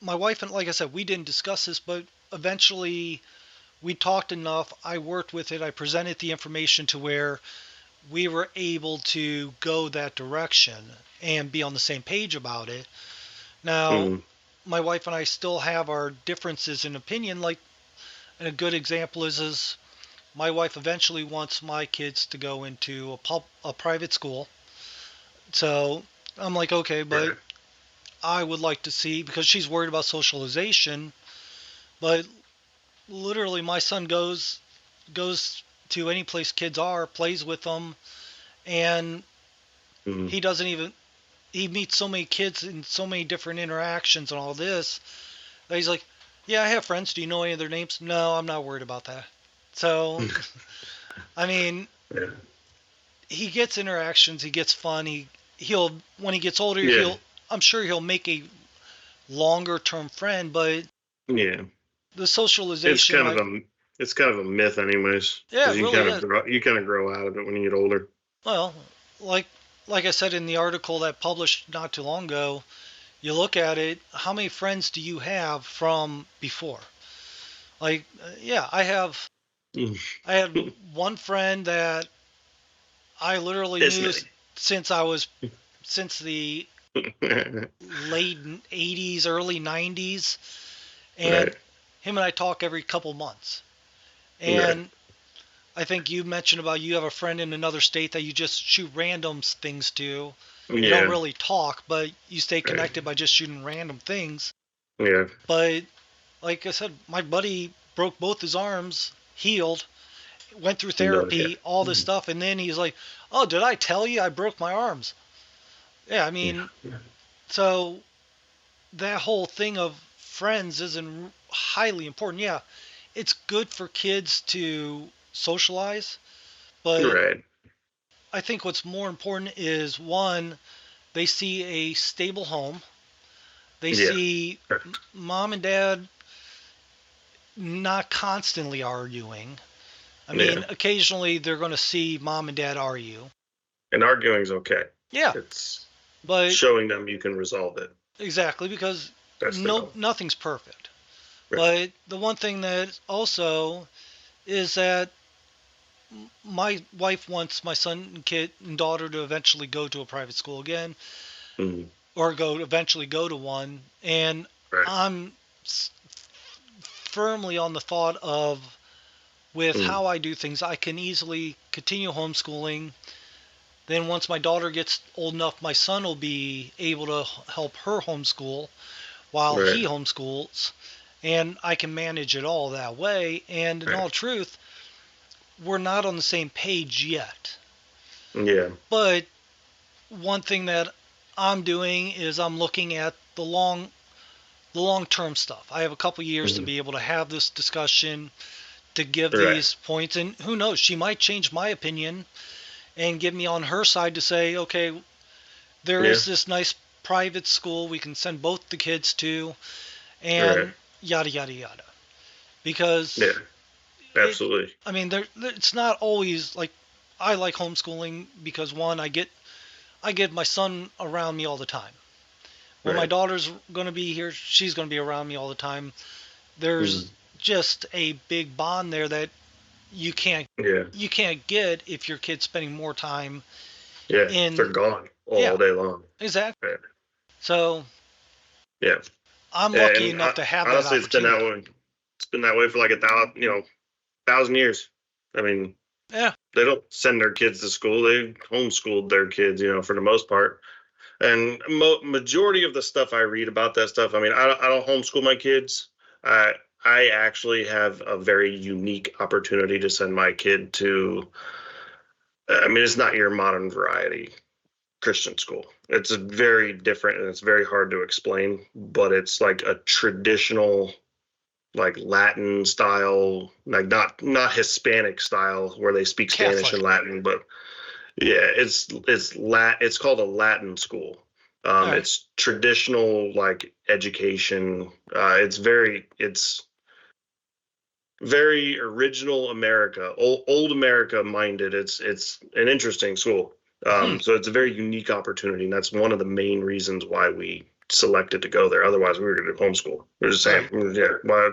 my wife and, like I said, we didn't discuss this, but eventually we talked enough. I worked with it. I presented the information to where we were able to go that direction and be on the same page about it. Now, my wife and I still have our differences in opinion. Like, and a good example is my wife eventually wants my kids to go into a private school. So I'm like, okay, but I would like to see, because she's worried about socialization, but literally my son goes to any place kids are, plays with them, and he doesn't even, he meets so many kids in so many different interactions and all this that he's like, yeah, I have friends. Do you know any of their names? No, I'm not worried about that. So, I mean, he gets interactions, he gets fun. He'll when he gets older, I'm sure he'll make a longer term friend, but the socialization, it's kind of a myth, anyways. Yeah, it really is. You kind of grow out of it when you get older. Well, like I said in the article that published not too long ago, you look at it, how many friends do you have from before? Like, I had one friend that I literally knew since the late 80s, early 90s, and him and I talk every couple months. And I think you mentioned about you have a friend in another state that you just shoot random things to. You don't really talk, but you stay connected by just shooting random things. Yeah. But like I said, my buddy broke both his arms, healed, went through therapy, all this stuff, and then he's like, "Oh, did I tell you I broke my arms?" Yeah, I mean, so that whole thing of friends isn't highly important. Yeah, it's good for kids to socialize, but I think what's more important is, one, they see a stable home. They see mom and dad not constantly arguing. I mean, occasionally they're going to see mom and dad argue. And arguing's okay. Yeah. But showing them you can resolve it. Exactly, because nothing's perfect. Right. But the one thing that also is that my wife wants my son and kid and daughter to eventually go to a private school again, Mm-hmm. or eventually go to one, and Right. I'm firmly on the thought of, with Mm-hmm. how I do things, I can easily continue homeschooling. Then once my daughter gets old enough, my son will be able to help her homeschool while he Right. homeschools, and I can manage it all that way. And in Right. all truth, we're not on the same page yet. Yeah. But one thing that I'm doing is I'm looking at the long term stuff. I have a couple years to Mm-hmm. be able to have this discussion, to give Right. these points, and who knows, she might change my opinion and get me on her side to say, okay, there Yeah. is this nice private school we can send both the kids to, Right. and yada yada yada. Yeah. Because it, Absolutely. I mean, it's not always like, I like homeschooling because, one, I get my son around me all the time. When my Right. daughter's going to be here, she's going to be around me all the time. Mm-hmm. There's just a big bond there that you can't Yeah. you can't get if your kid's spending more time Yeah. They're in. gone all Yeah, day long. exactly. Right. So Yeah. I'm lucky And enough to have that honestly, it's been that opportunity. way. It's been that way for like 1,000 years. I mean, Yeah. they don't send their kids to school. They homeschooled their kids, for the most part. And majority of the stuff I read about that stuff, I mean, I don't homeschool my kids. I I actually have a very unique opportunity to send my kid to. I mean, it's not your modern variety Christian school. It's a very different and it's very hard to explain, but it's like a traditional like Latin style, like not Hispanic style where they speak Spanish Catholic. and Latin, but yeah, it's called a Latin school. All right. It's traditional like education. It's very original America, old America minded. It's an interesting school. Hmm. So it's a very unique opportunity, and that's one of the main reasons why we selected to go there. Otherwise, we were going to homeschool. We're just saying, Right. yeah.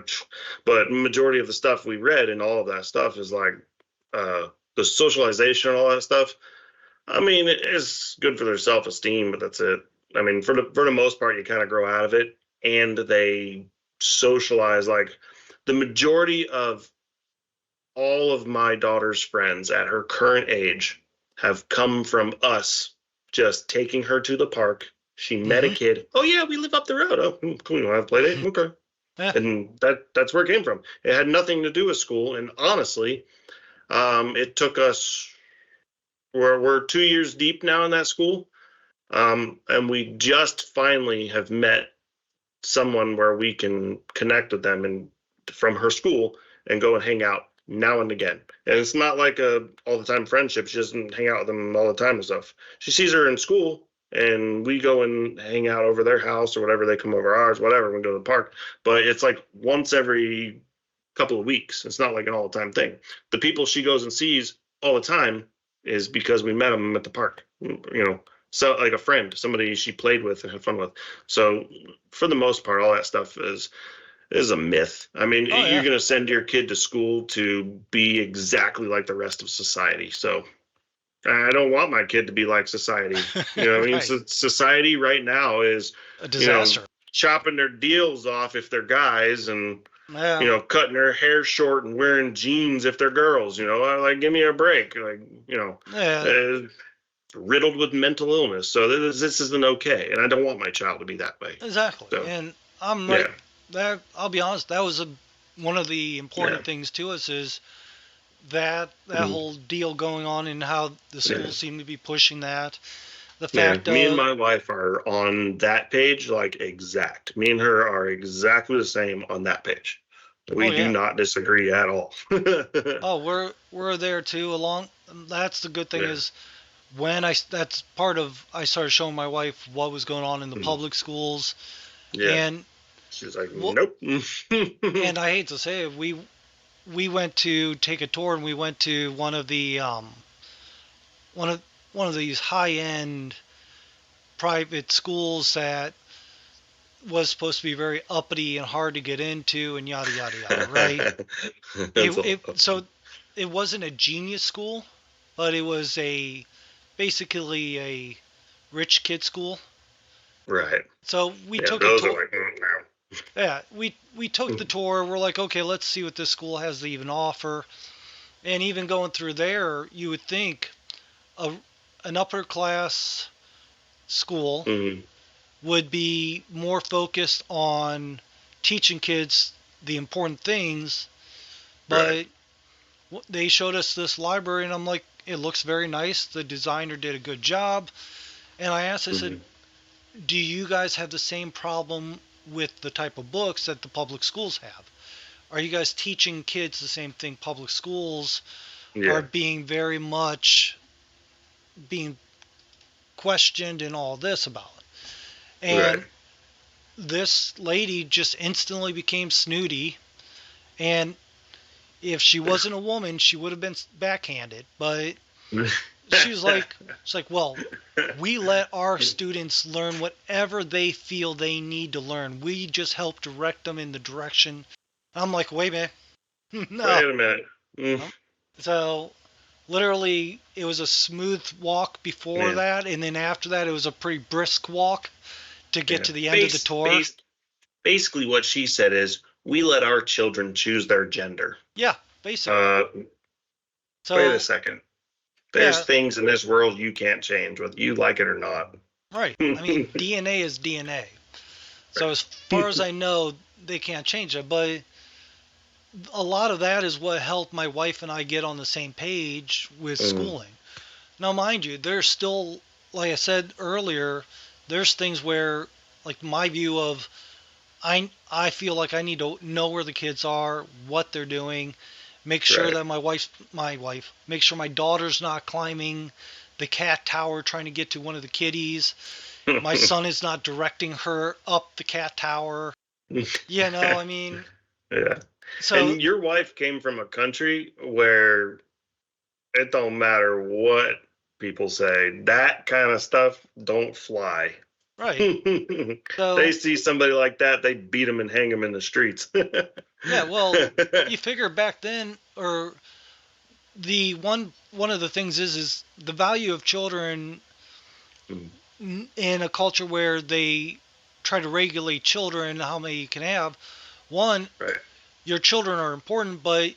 But majority of the stuff we read and all of that stuff is like uh, the socialization and all that stuff. I mean, it's good for their self esteem, but that's it. I mean, for the most part, you kind of grow out of it, and they socialize like the majority of all of my daughter's friends at her current age have come from us just taking her to the park. She met a Mm-hmm. kid. Oh yeah, we live up the road. Oh, cool. You want to have a play date? Okay. Yeah. And that's where it came from. It had nothing to do with school. And honestly, it took us. We're 2 years deep now in that school, and we just finally have met someone where we can connect with them and from her school and go and hang out now and again. And it's not like a all the time friendship. She doesn't hang out with them all the time and stuff. She sees her in school and we go and hang out over their house or whatever. They come over ours, whatever. We go to the park. But it's like once every couple of weeks. It's not like an all the time thing. The people she goes and sees all the time is because we met them at the park. So like a friend, somebody she played with and had fun with. So for the most part, all that stuff is a myth. I mean, Oh you're yeah. going to send your kid to school to be exactly like the rest of society. So I don't want my kid to be like society. I mean, Right. society right now is, A you know, disaster. chopping their deals off if they're guys and Yeah. cutting their hair short and wearing jeans if they're girls. Like give me a break. Like, Yeah. uh, riddled with mental illness. So this isn't okay, and I don't want my child to be that way. Exactly. So And I'm yeah, right there. I'll be honest. That was one of the yeah, important things to us, is that mm, whole deal going on, and how the yeah, schools seem to be pushing that. The yeah. fact Me and of, my wife are on that page, like exact. Me and her are exactly the same on that page. oh We do yeah, not disagree at all. oh, we're there too. Along, that's the good thing, Yeah, is when that's part of, I started showing my wife what was going on in the mm, public schools, yeah. and She's like, what, nope. and I hate to say it, we went to take a tour, and we went to one of the one of one of these high end private schools that was supposed to be very uppity and hard to get into and yada yada yada, right? So it wasn't a genius school, but it was basically a rich kid school. Right. So we Yeah, took a those are tour. like, no. Yeah, we took the tour. We're like, okay, let's see what this school has to even offer. And even going through there, you would think a, an upper class school Mhm. would be more focused on teaching kids the important things, Right. but they showed us this library, and I'm like, it looks very nice. The designer did a good job. And I asked, I said, Mhm. do you guys have the same problem with the type of books that the public schools have? Are you guys teaching kids the same thing public schools are Yeah. being very much being questioned and all this about? Right. And this lady just instantly became snooty. And if she wasn't a woman, she would have been backhanded. But she's like, well, we let our students learn whatever they feel they need to learn. We just help direct them in the direction. I'm like, wait a minute. No. Wait a minute. Mm. So literally, it was a smooth walk before Yeah. that, and then after that, it was a pretty brisk walk to get Yeah. to the end of the tour. Basically, what she said is, we let our children choose their gender. Yeah, basically. Wait a So second. There's yeah, things in this world you can't change, whether you like it or not. right. I mean, DNA is DNA. So as far as I know, they can't change it. But a lot of that is what helped my wife and I get on the same page with schooling. Now, mind you, there's still, like I said earlier, there's things where, like my view of, I feel like I need to know where the kids are, what they're doing, make sure Right. that make sure my daughter's not climbing the cat tower trying to get to one of the kitties. My son is not directing her up the cat tower. You know, I mean, Yeah. so And your wife came from a country where it don't matter what people say, that kind of stuff don't fly. right. They So see somebody like that, they beat them and hang them in the streets. yeah, well, you figure back then, or the one of the things is the value of children in a culture where they try to regulate children and how many you can have. One, Right. your children are important, but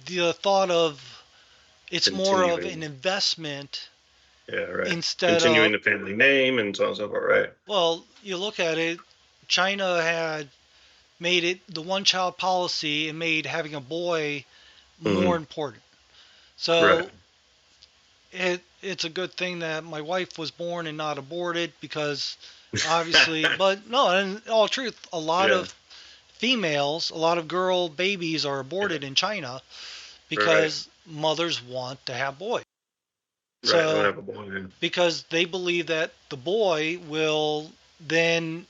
the thought of it's more of an Continuing. investment Yeah, right. instead Continuing of, the family name and so on and so forth, right? well, you look at it, China had made it the one child policy and made having a boy more Mm-hmm. important. Right. So it's a good thing that my wife was born and not aborted, because obviously, but no, in all truth, a lot Yeah. of females, a lot of girl babies are aborted in China Right. because mothers want to have boys. Right. I don't So have a boy. because they believe that the boy will then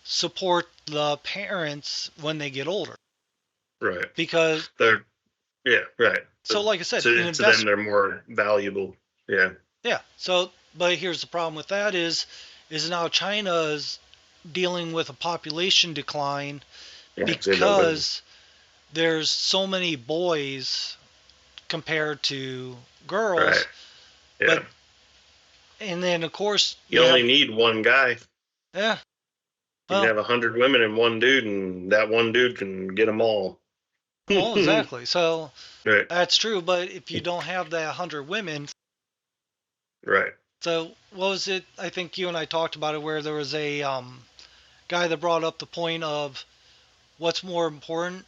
support the parents when they get older. Right. Because They're yeah, right. so like I said, an To them investment. they're more valuable. Yeah. Yeah. So but here's the problem with that is now China's dealing with a population decline Yeah. So because there's so many boys compared to girls. right. Yeah. But and then of course You only need one guy. yeah. You can Well, have 100 women and one dude, and that one dude can get them all. well, exactly. So Right. that's true. But if you don't have that 100 women, Right. so what was it? I think you and I talked about it, where there was a guy that brought up the point of what's more important,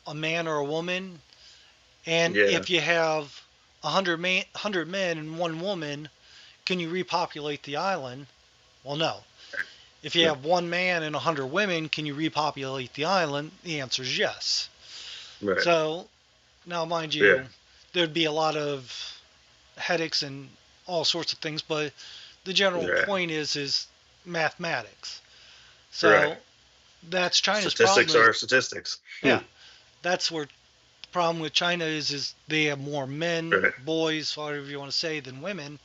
a man or a woman. And Yeah. if you have 100 men and one woman, can you repopulate the island? Well, no. If you Yeah. have one man and 100 women, can you repopulate the island? The answer is yes. Right. So now, mind Yeah. you, there'd be a lot of headaches and all sorts of things, but the general Yeah. point is mathematics. So Right. that's China's Statistics problem. are statistics. Yeah, that's where the problem with China is they have more men, Right. boys, whatever you want to say, than women.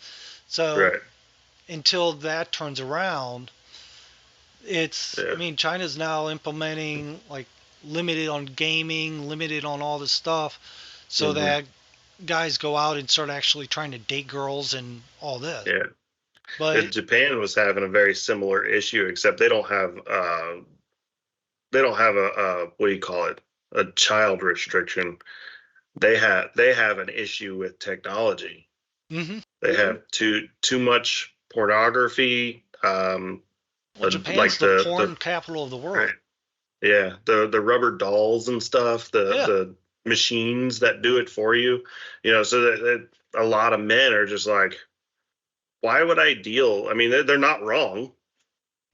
So Right. until that turns around, I Yeah. mean, China's now implementing like limited on gaming, limited on all this stuff, so Hmm. that guys go out and start actually trying to date girls and all this. Yeah. But Japan was having a very similar issue, except they don't have a what do you call it, a child restriction. They have an issue with technology. hmm They have too much pornography. well, Japan's Like the the porn capital of the world. right, yeah, the rubber dolls and stuff, Yeah. the machines that do it for you, so that a lot of men are just like, why would I deal? I mean, they're not wrong.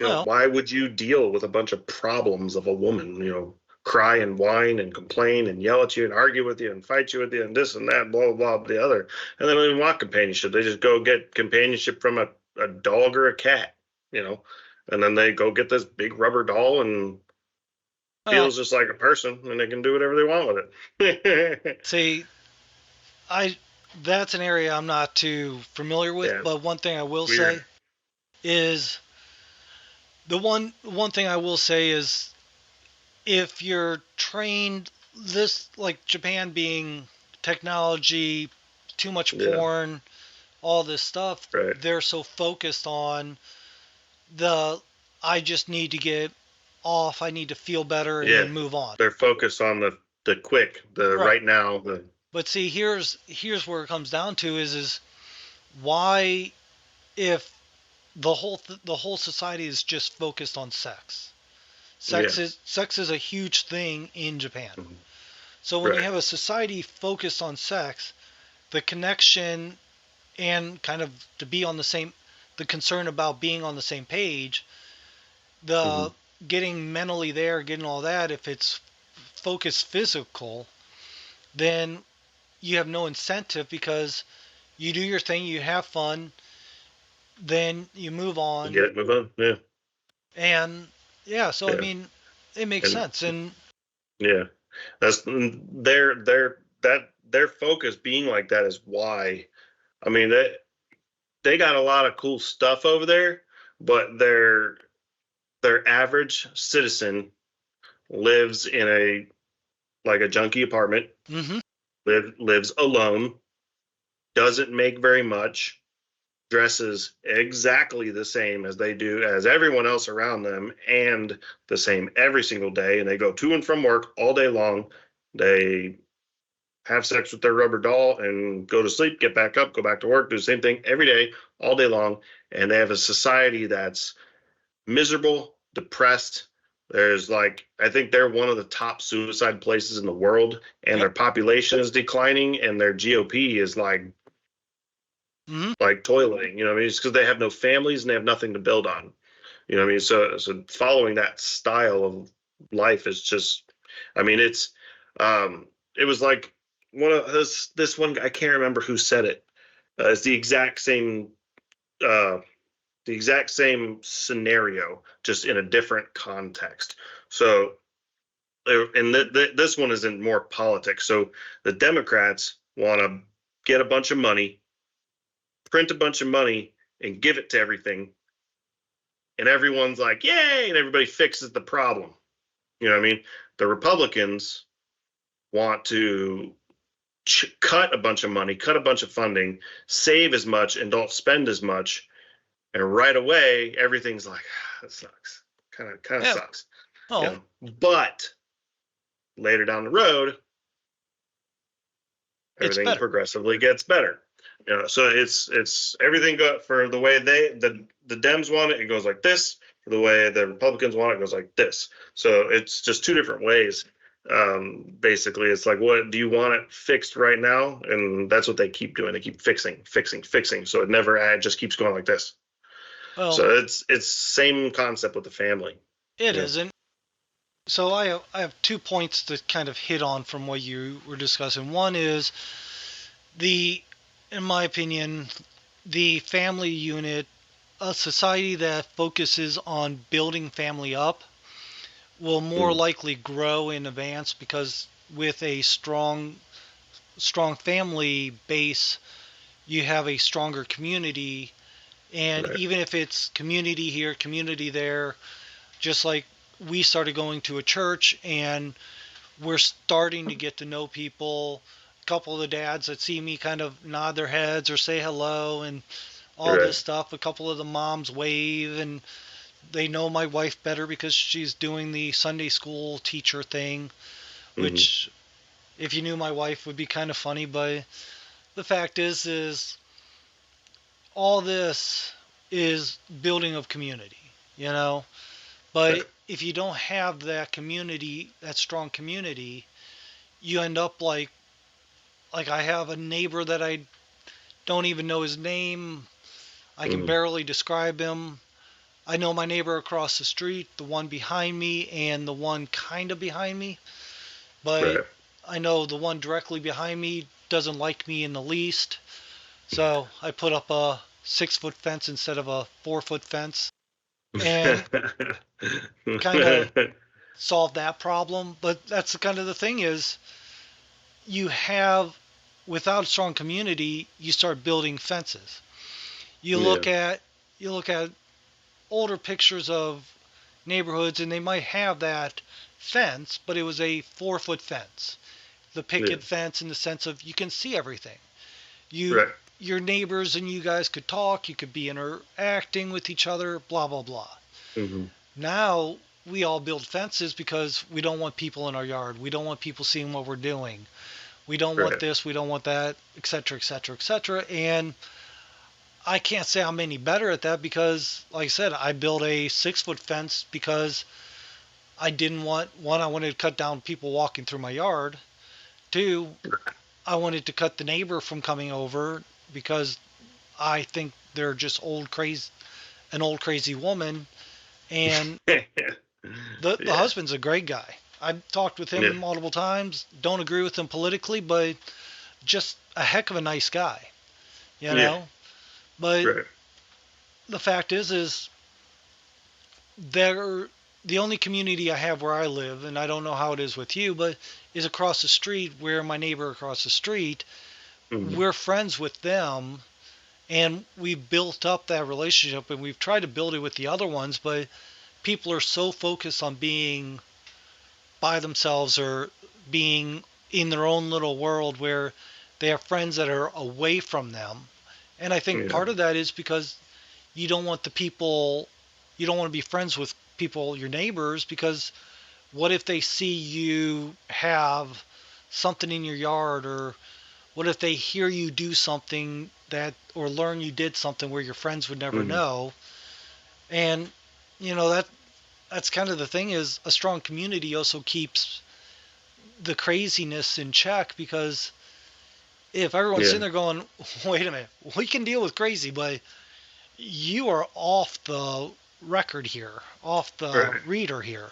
Well, Why would you deal with a bunch of problems of a woman? Cry and whine and complain and yell at you and argue with you and fight you with you and this and that, blah blah blah, the other, and they don't even want companionship. They just go get companionship from a dog or a cat, and then they go get this big rubber doll and well, feels just like a person, and they can do whatever they want with it. see, I that's an area I'm not too familiar with. Yeah, But one thing I will weird. say is the one thing I will say is if you're trained this like Japan being technology, too much Yeah, porn, all this stuff, right. they're so focused on the I just need to get off, I need to feel better and Yeah, then move on. they're focused on the quick, the Right. right now. The But see, here's where it comes down to is why if the whole society is just focused on sex. Yeah, Sex is a huge thing in Japan. mhm, So when you right. have a society focused on sex, the connection and kind of to be on the same the concern about being on the same page, Hmm. the getting mentally there, getting all that, if it's focused physical, then you have no incentive because you do your thing, you have fun, then you move You on. get it, move on. Yeah, And yeah, so I yeah, mean, it makes and sense. And yeah, that's their focus being like that is why. I mean, they got a lot of cool stuff over there, but their average citizen lives in a junky apartment, hmm lives alone, doesn't make very much, dresses exactly the same as they do as everyone else around them, and the same every single day, and they go to and from work all day long. They have sex with their rubber doll and go to sleep, get back up, go back to work, do the same thing every day, all day long. And they have a society that's miserable, depressed. There's like, I think they're one of the top suicide places in the world, and yep. their population is declining, and their GOP is hmm like toileting. You know what I mean? It's because they have no families and they have nothing to build on. You know what I mean? So following that style of life is just, I mean, it was like one of this one, I can't remember who said it. It's uh, the exact same scenario, just in a different context. So, and this one is in more politics. So the Democrats want to get a bunch of money, print a bunch of money, and give it to everything, and everyone's like, "Yay!" and everybody fixes the problem. You know what I mean? The Republicans want to cut a bunch of money, cut a bunch of funding, save as much, and don't spend as much. And right away, everything's like, that sucks. Kind of Yeah. sucks. Oh, But later down the road, it's everything better. progressively gets better. So it's everything for the way the Dems want it, it goes like this. For the way the Republicans want it, it goes like this. So it's just two different ways. Basically, it's like, what do you want it fixed right now? And that's what they keep doing. They keep fixing, fixing, fixing. So it just keeps going like this. Well, So it's same concept with the family. it Yeah. isn't. So I have 2 points to kind of hit on from what you were discussing. One is the, in my opinion, the family unit, a society that focuses on building family up will more Mm, likely grow and advance because with a strong family base, you have a stronger community. And right. even if it's community here, community there, Just like we started going to a church and we're starting to get to know people. A couple of the dads that see me kind of nod their heads or say hello and all Right. this stuff. A couple of the moms wave, and they know my wife better because she's doing the Sunday school teacher thing, Mm-hmm. which if you knew my wife would be kind of funny. But the fact is all this is building of community, you know. Right. But if you don't have that community, that strong community, you end up like I have a neighbor that I don't even know his name. I can Mm-hmm. barely describe him. I know my neighbor across the street, the one behind me, and the one kind of behind me. But Right. I know the one directly behind me doesn't like me in the least. So I put up a 6 foot fence instead of a 4 foot fence and kind of solve that problem. But that's the kind of the thing is you have, without a strong community, you start building fences. You Yeah. look at you look at older pictures of neighborhoods and they might have that fence, but it was a 4 foot fence. The Yeah. picket fence in the sense of you can see everything. You Right. your neighbors and you guys could talk, you could be interacting with each other, blah blah blah. Mm-hmm. Now we all build fences because we don't want people in our yard. We don't want people seeing what we're doing. We don't want Right. this, we don't want that, etc., etc., etc. And I can't say I'm any better at that because, like I said, I built a 6 foot fence because I didn't want, one, I wanted to cut down people walking through my yard. Two, I wanted to cut the neighbor from coming over because I think they're just an old crazy woman. And the Yeah. husband's a great guy. I've talked with Yeah. him multiple times. Don't agree with him politically, but just a heck of a nice guy, you Yeah. know. But Right. the fact is there the only community I have where I live, and I don't know how it is with you, but is across the street where my neighbor across the street, Mm-hmm. we're friends with them and we've built up that relationship and we've tried to build it with the other ones, but people are so focused on being by themselves or being in their own little world where they have friends that are away from them. And I think Yeah. part of that is because you don't want the people, you don't want to be friends with people, your neighbors, because what if they see you have something in your yard, or what if they hear you do something that, or learn you did something where your friends would never Mm-hmm. know? And that's kind of the thing is a strong community also keeps the craziness in check because if everyone's Yeah. sitting there going, wait a minute, we can deal with crazy, but you are off the record here, off the Right. reader here. Right.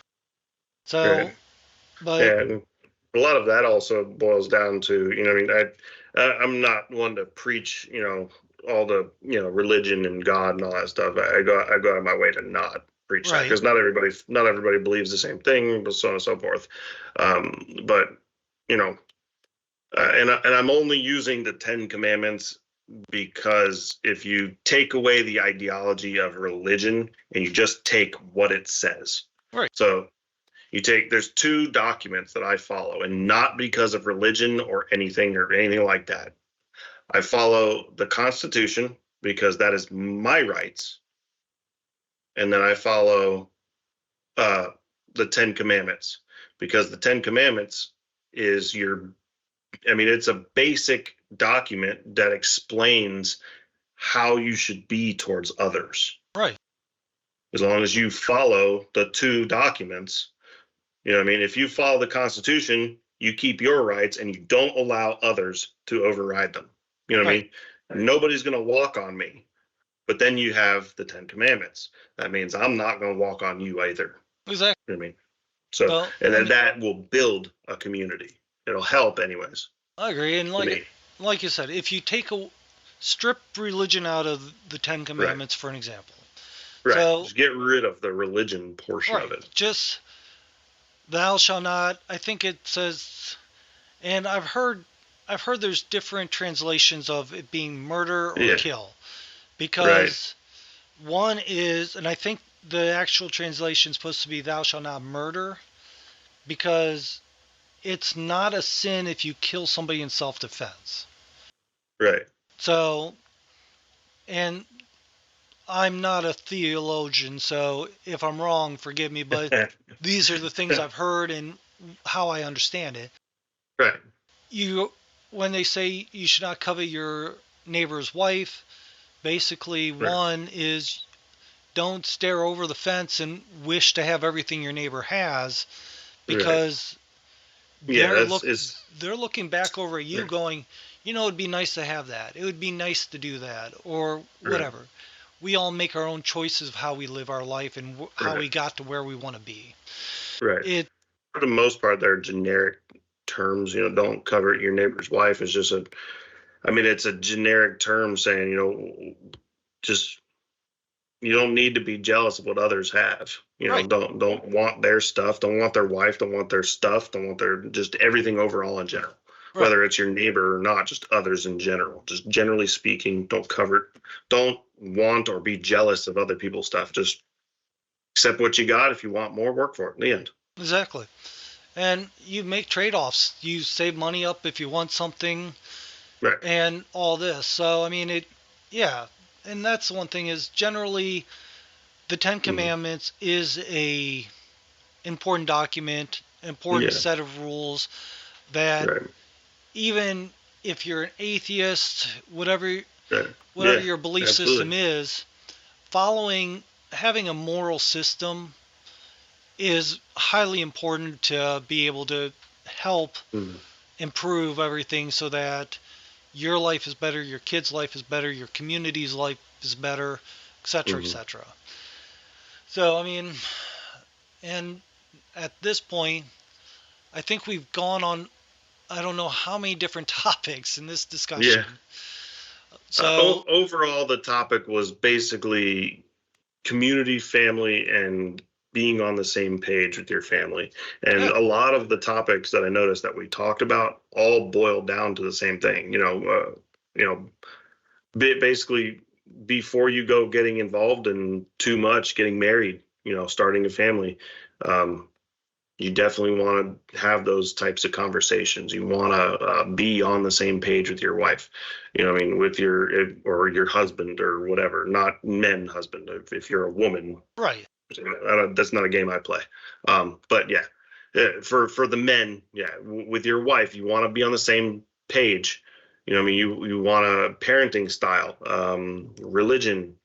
So, but Yeah. And a lot of that also boils down to, I mean, I'm not one to preach, all the, religion and God and all that stuff. I go out of my way to not preach that right, because not everybody believes the same thing, but so on and so forth. But you know, and I'm only using the Ten Commandments because if you take away the ideology of religion and you just take what it says, right, so there's two documents that I follow, and not because of religion or anything like that. I follow the Constitution because that is my rights, and then I follow uh, the Ten Commandments because the Ten Commandments is it's a basic document that explains how you should be towards others. right. As long as you follow the two documents, if you follow the Constitution, you keep your rights and you don't allow others to override them. You know what I Right. mean? Nobody's going to walk on me. But then you have the Ten Commandments. That means I'm not going to walk on you either. Exactly. You know what I mean? So, Well, and I then mean, that will build a community. It'll help, anyways, I agree. And to me. like you said, if you strip religion out of the Ten Right. Commandments, for an example. Right. So, Just get rid of the religion portion of right, it. just thou shall not. I think it says, and I've heard there's different translations of it being murder or Yeah. kill Right. because one is, and I think the actual translation is supposed to be "Thou shalt not murder," because it's not a sin if you kill somebody in self-defense. Right. So, and I'm not a theologian, so if I'm wrong, forgive me, but these are the things I've heard and how I understand it. Right. When they say you should not covet your neighbor's wife, basically Right. one is don't stare over the fence and wish to have everything your neighbor has, because Yeah, they're looking back over at you going, it'd be nice to have that. It would be nice to do that, or whatever. Right. We all make our own choices of how we live our life and how we got to where we want to be. Right. For the most part, they're generic terms. Don't covet your neighbor's wife is just it's a generic term saying, just you don't need to be jealous of what others have. Right. Don't want their stuff, don't want their wife, don't want their stuff, don't want their just everything overall in general. Right. Whether it's your neighbor or not, just others in general. Just generally speaking, don't want or be jealous of other people's stuff. Just accept what you got. If you want more, work for it. In the end. Exactly. And you make trade-offs. You save money up if you want something. Right. And all this. So, and that's the one thing is generally the Ten Commandments is a important document, important set of rules that even if you're an atheist, whatever your belief system is, having a moral system is highly important to be able to help improve everything so that your life is better, your kid's life is better, your community's life is better, etc., etc. So, and at this point, I think we've gone on, I don't know how many different topics in this discussion. Yeah. So overall, the topic was basically community, family, and being on the same page with your family. And a lot of the topics that I noticed that we talked about all boiled down to the same thing. Basically before you go getting involved in too much, getting married, starting a family, you definitely want to have those types of conversations. You want to be on the same page with your wife, with your husband or whatever, not men husband. If you're a woman, right. That's not a game I play. But yeah, for the men, with your wife, you want to be on the same page. You want a parenting style, religion,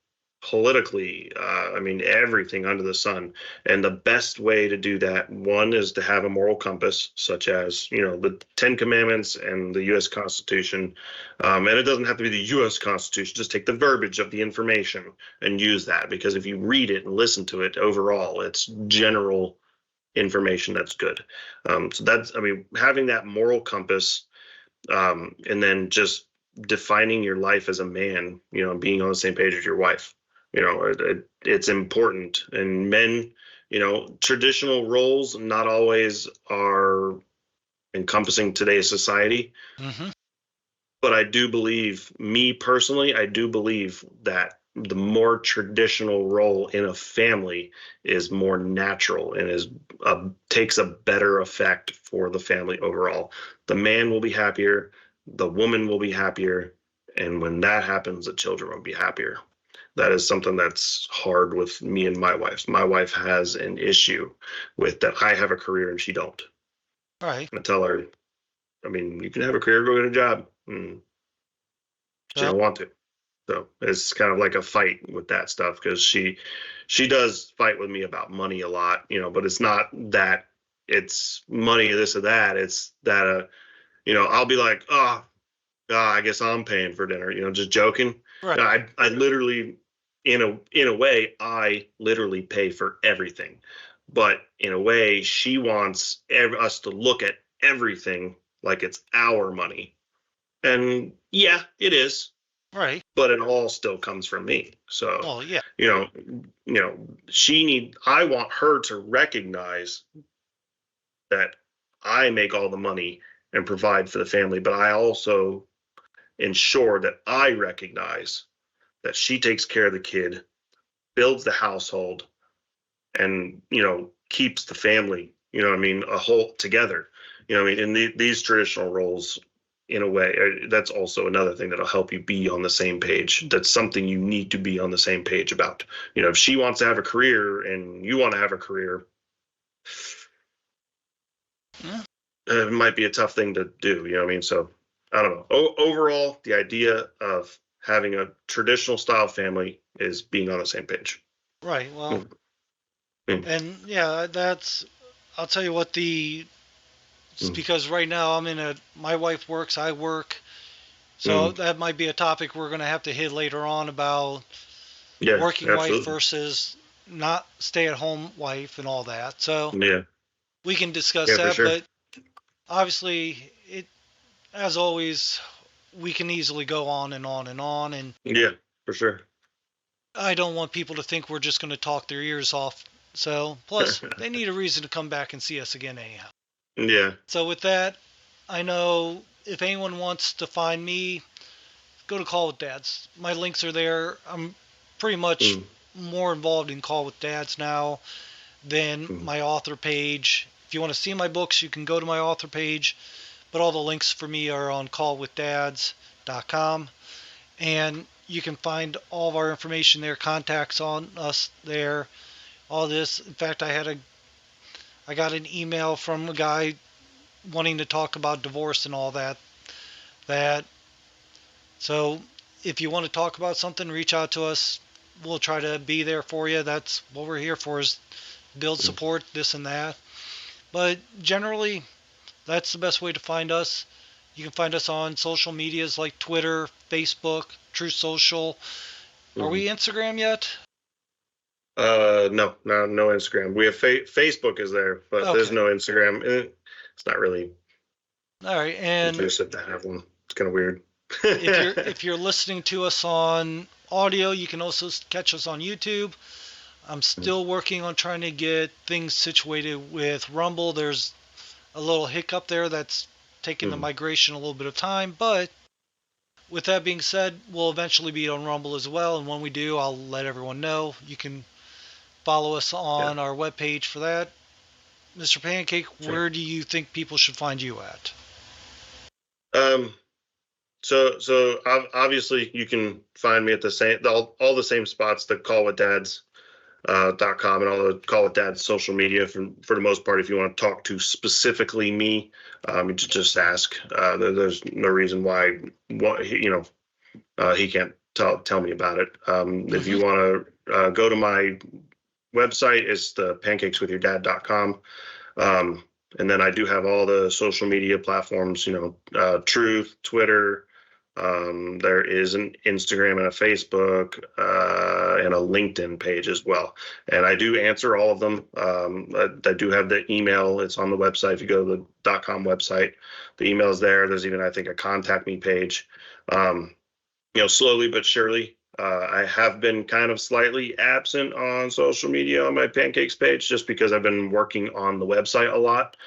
politically, everything under the sun. And the best way to do that, one, is to have a moral compass, such as, the Ten Commandments and the U.S. Constitution. And it doesn't have to be the U.S. Constitution. Just take the verbiage of the information and use that, because if you read it and listen to it, overall, it's general information that's good. So that's, having that moral compass, and then just defining your life as a man, being on the same page with your wife. It's important. And men, traditional roles not always are encompassing today's society. But I do believe, me personally, I do believe that the more traditional role in a family is more natural and takes a better effect for the family overall. The man will be happier, the woman will be happier, and when that happens, the children will be happier. That is something that's hard with me and my wife. My wife has an issue with that I have a career and she don't. Right. I tell her, you can have a career, go get a job. She don't want to. So it's kind of like a fight with that stuff, because she does fight with me about money a lot, but it's not that it's money, this or that. It's that, I'll be like, I guess I'm paying for dinner, just joking. Right. I literally, in a way, I literally pay for everything. But in a way, she wants us to look at everything like it's our money. And yeah, it is. Right. But it all still comes from me. So, well, yeah. I want her to recognize that I make all the money and provide for the family, but I also ensure that I recognize that she takes care of the kid, builds the household, and keeps the family, a whole together. In these traditional roles, in a way, that's also another thing that'll help you be on the same page. That's something you need to be on the same page about. If she wants to have a career and you want to have a career, it might be a tough thing to do. So I don't know. Overall, the idea of having a traditional style family is being on the same page. Right. Well, and yeah, I'll tell you what, because right now my wife works, I work. So that might be a topic we're going to have to hit later on about working wife versus not stay-at-home wife and all that. So we can discuss that. Sure. But obviously, as always, we can easily go on and on and on. And yeah, for sure. I don't want people to think we're just going to talk their ears off. So plus, they need a reason to come back and see us again anyhow. Yeah. So with that, I know if anyone wants to find me, go to Call with Dads. My links are there. I'm pretty much more involved in Call with Dads now than my author page. If you want to see my books, you can go to my author page, but all the links for me are on callwithdads.com, and you can find all of our information there, contacts on us there, all this. In fact, I got an email from a guy wanting to talk about divorce and all that. So if you want to talk about something, reach out to us. We'll try to be there for you. That's what we're here for, is build support, this and that. But generally, that's the best way to find us. You can find us on social medias like Twitter, Facebook, True Social. Are we Instagram yet? No Instagram. We have Facebook is there, but there's no Instagram. It's not really. All right, and interested to have one. It's kind of weird. if you're listening to us on audio, you can also catch us on YouTube. I'm still working on trying to get things situated with Rumble. There's a little hiccup there that's taking the migration a little bit of time, but with that being said, we'll eventually be on Rumble as well, and when we do, I'll let everyone know. You can follow us on our webpage for that. Mr. Pancake, where do you think people should find you at? So obviously you can find me at all the same spots, the callwithdads.com and all the Call with Dads social media for the most part. If you want to talk to specifically me, you just ask. There's no reason why he can't tell me about it. If you want to go to my website, it's the pancakeswithyourdad.com. And then I do have all the social media platforms, Truth, Twitter. There is an Instagram and a Facebook and a LinkedIn page as well. And I do answer all of them. I do have the email. It's on the website. If you go to the .com website, the email is there. There's even, I think, a contact me page. Slowly but surely, I have been kind of slightly absent on social media on my Pancakes page just because I've been working on the website a lot.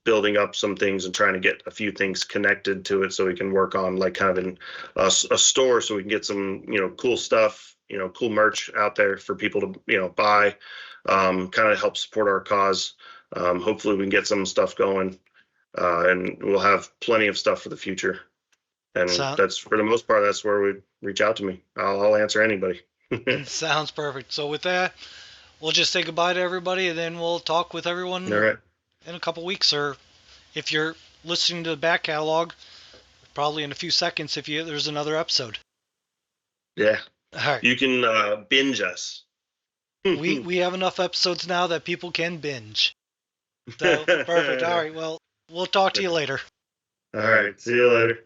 Building up some things and trying to get a few things connected to it so we can work on like kind of in a store so we can get some, cool stuff, cool merch out there for people to, buy, kind of help support our cause. Hopefully we can get some stuff going, and we'll have plenty of stuff for the future. And that's, for the most part, that's where we reach out to me. I'll answer anybody. Sounds perfect. So with that, we'll just say goodbye to everybody, and then we'll talk with everyone. All right. In a couple weeks, or if you're listening to the back catalog, probably in a few seconds if there's another episode. Yeah. All right. You can binge us. we have enough episodes now that people can binge. So perfect. All right. Well, we'll talk to you later. All right. See you later.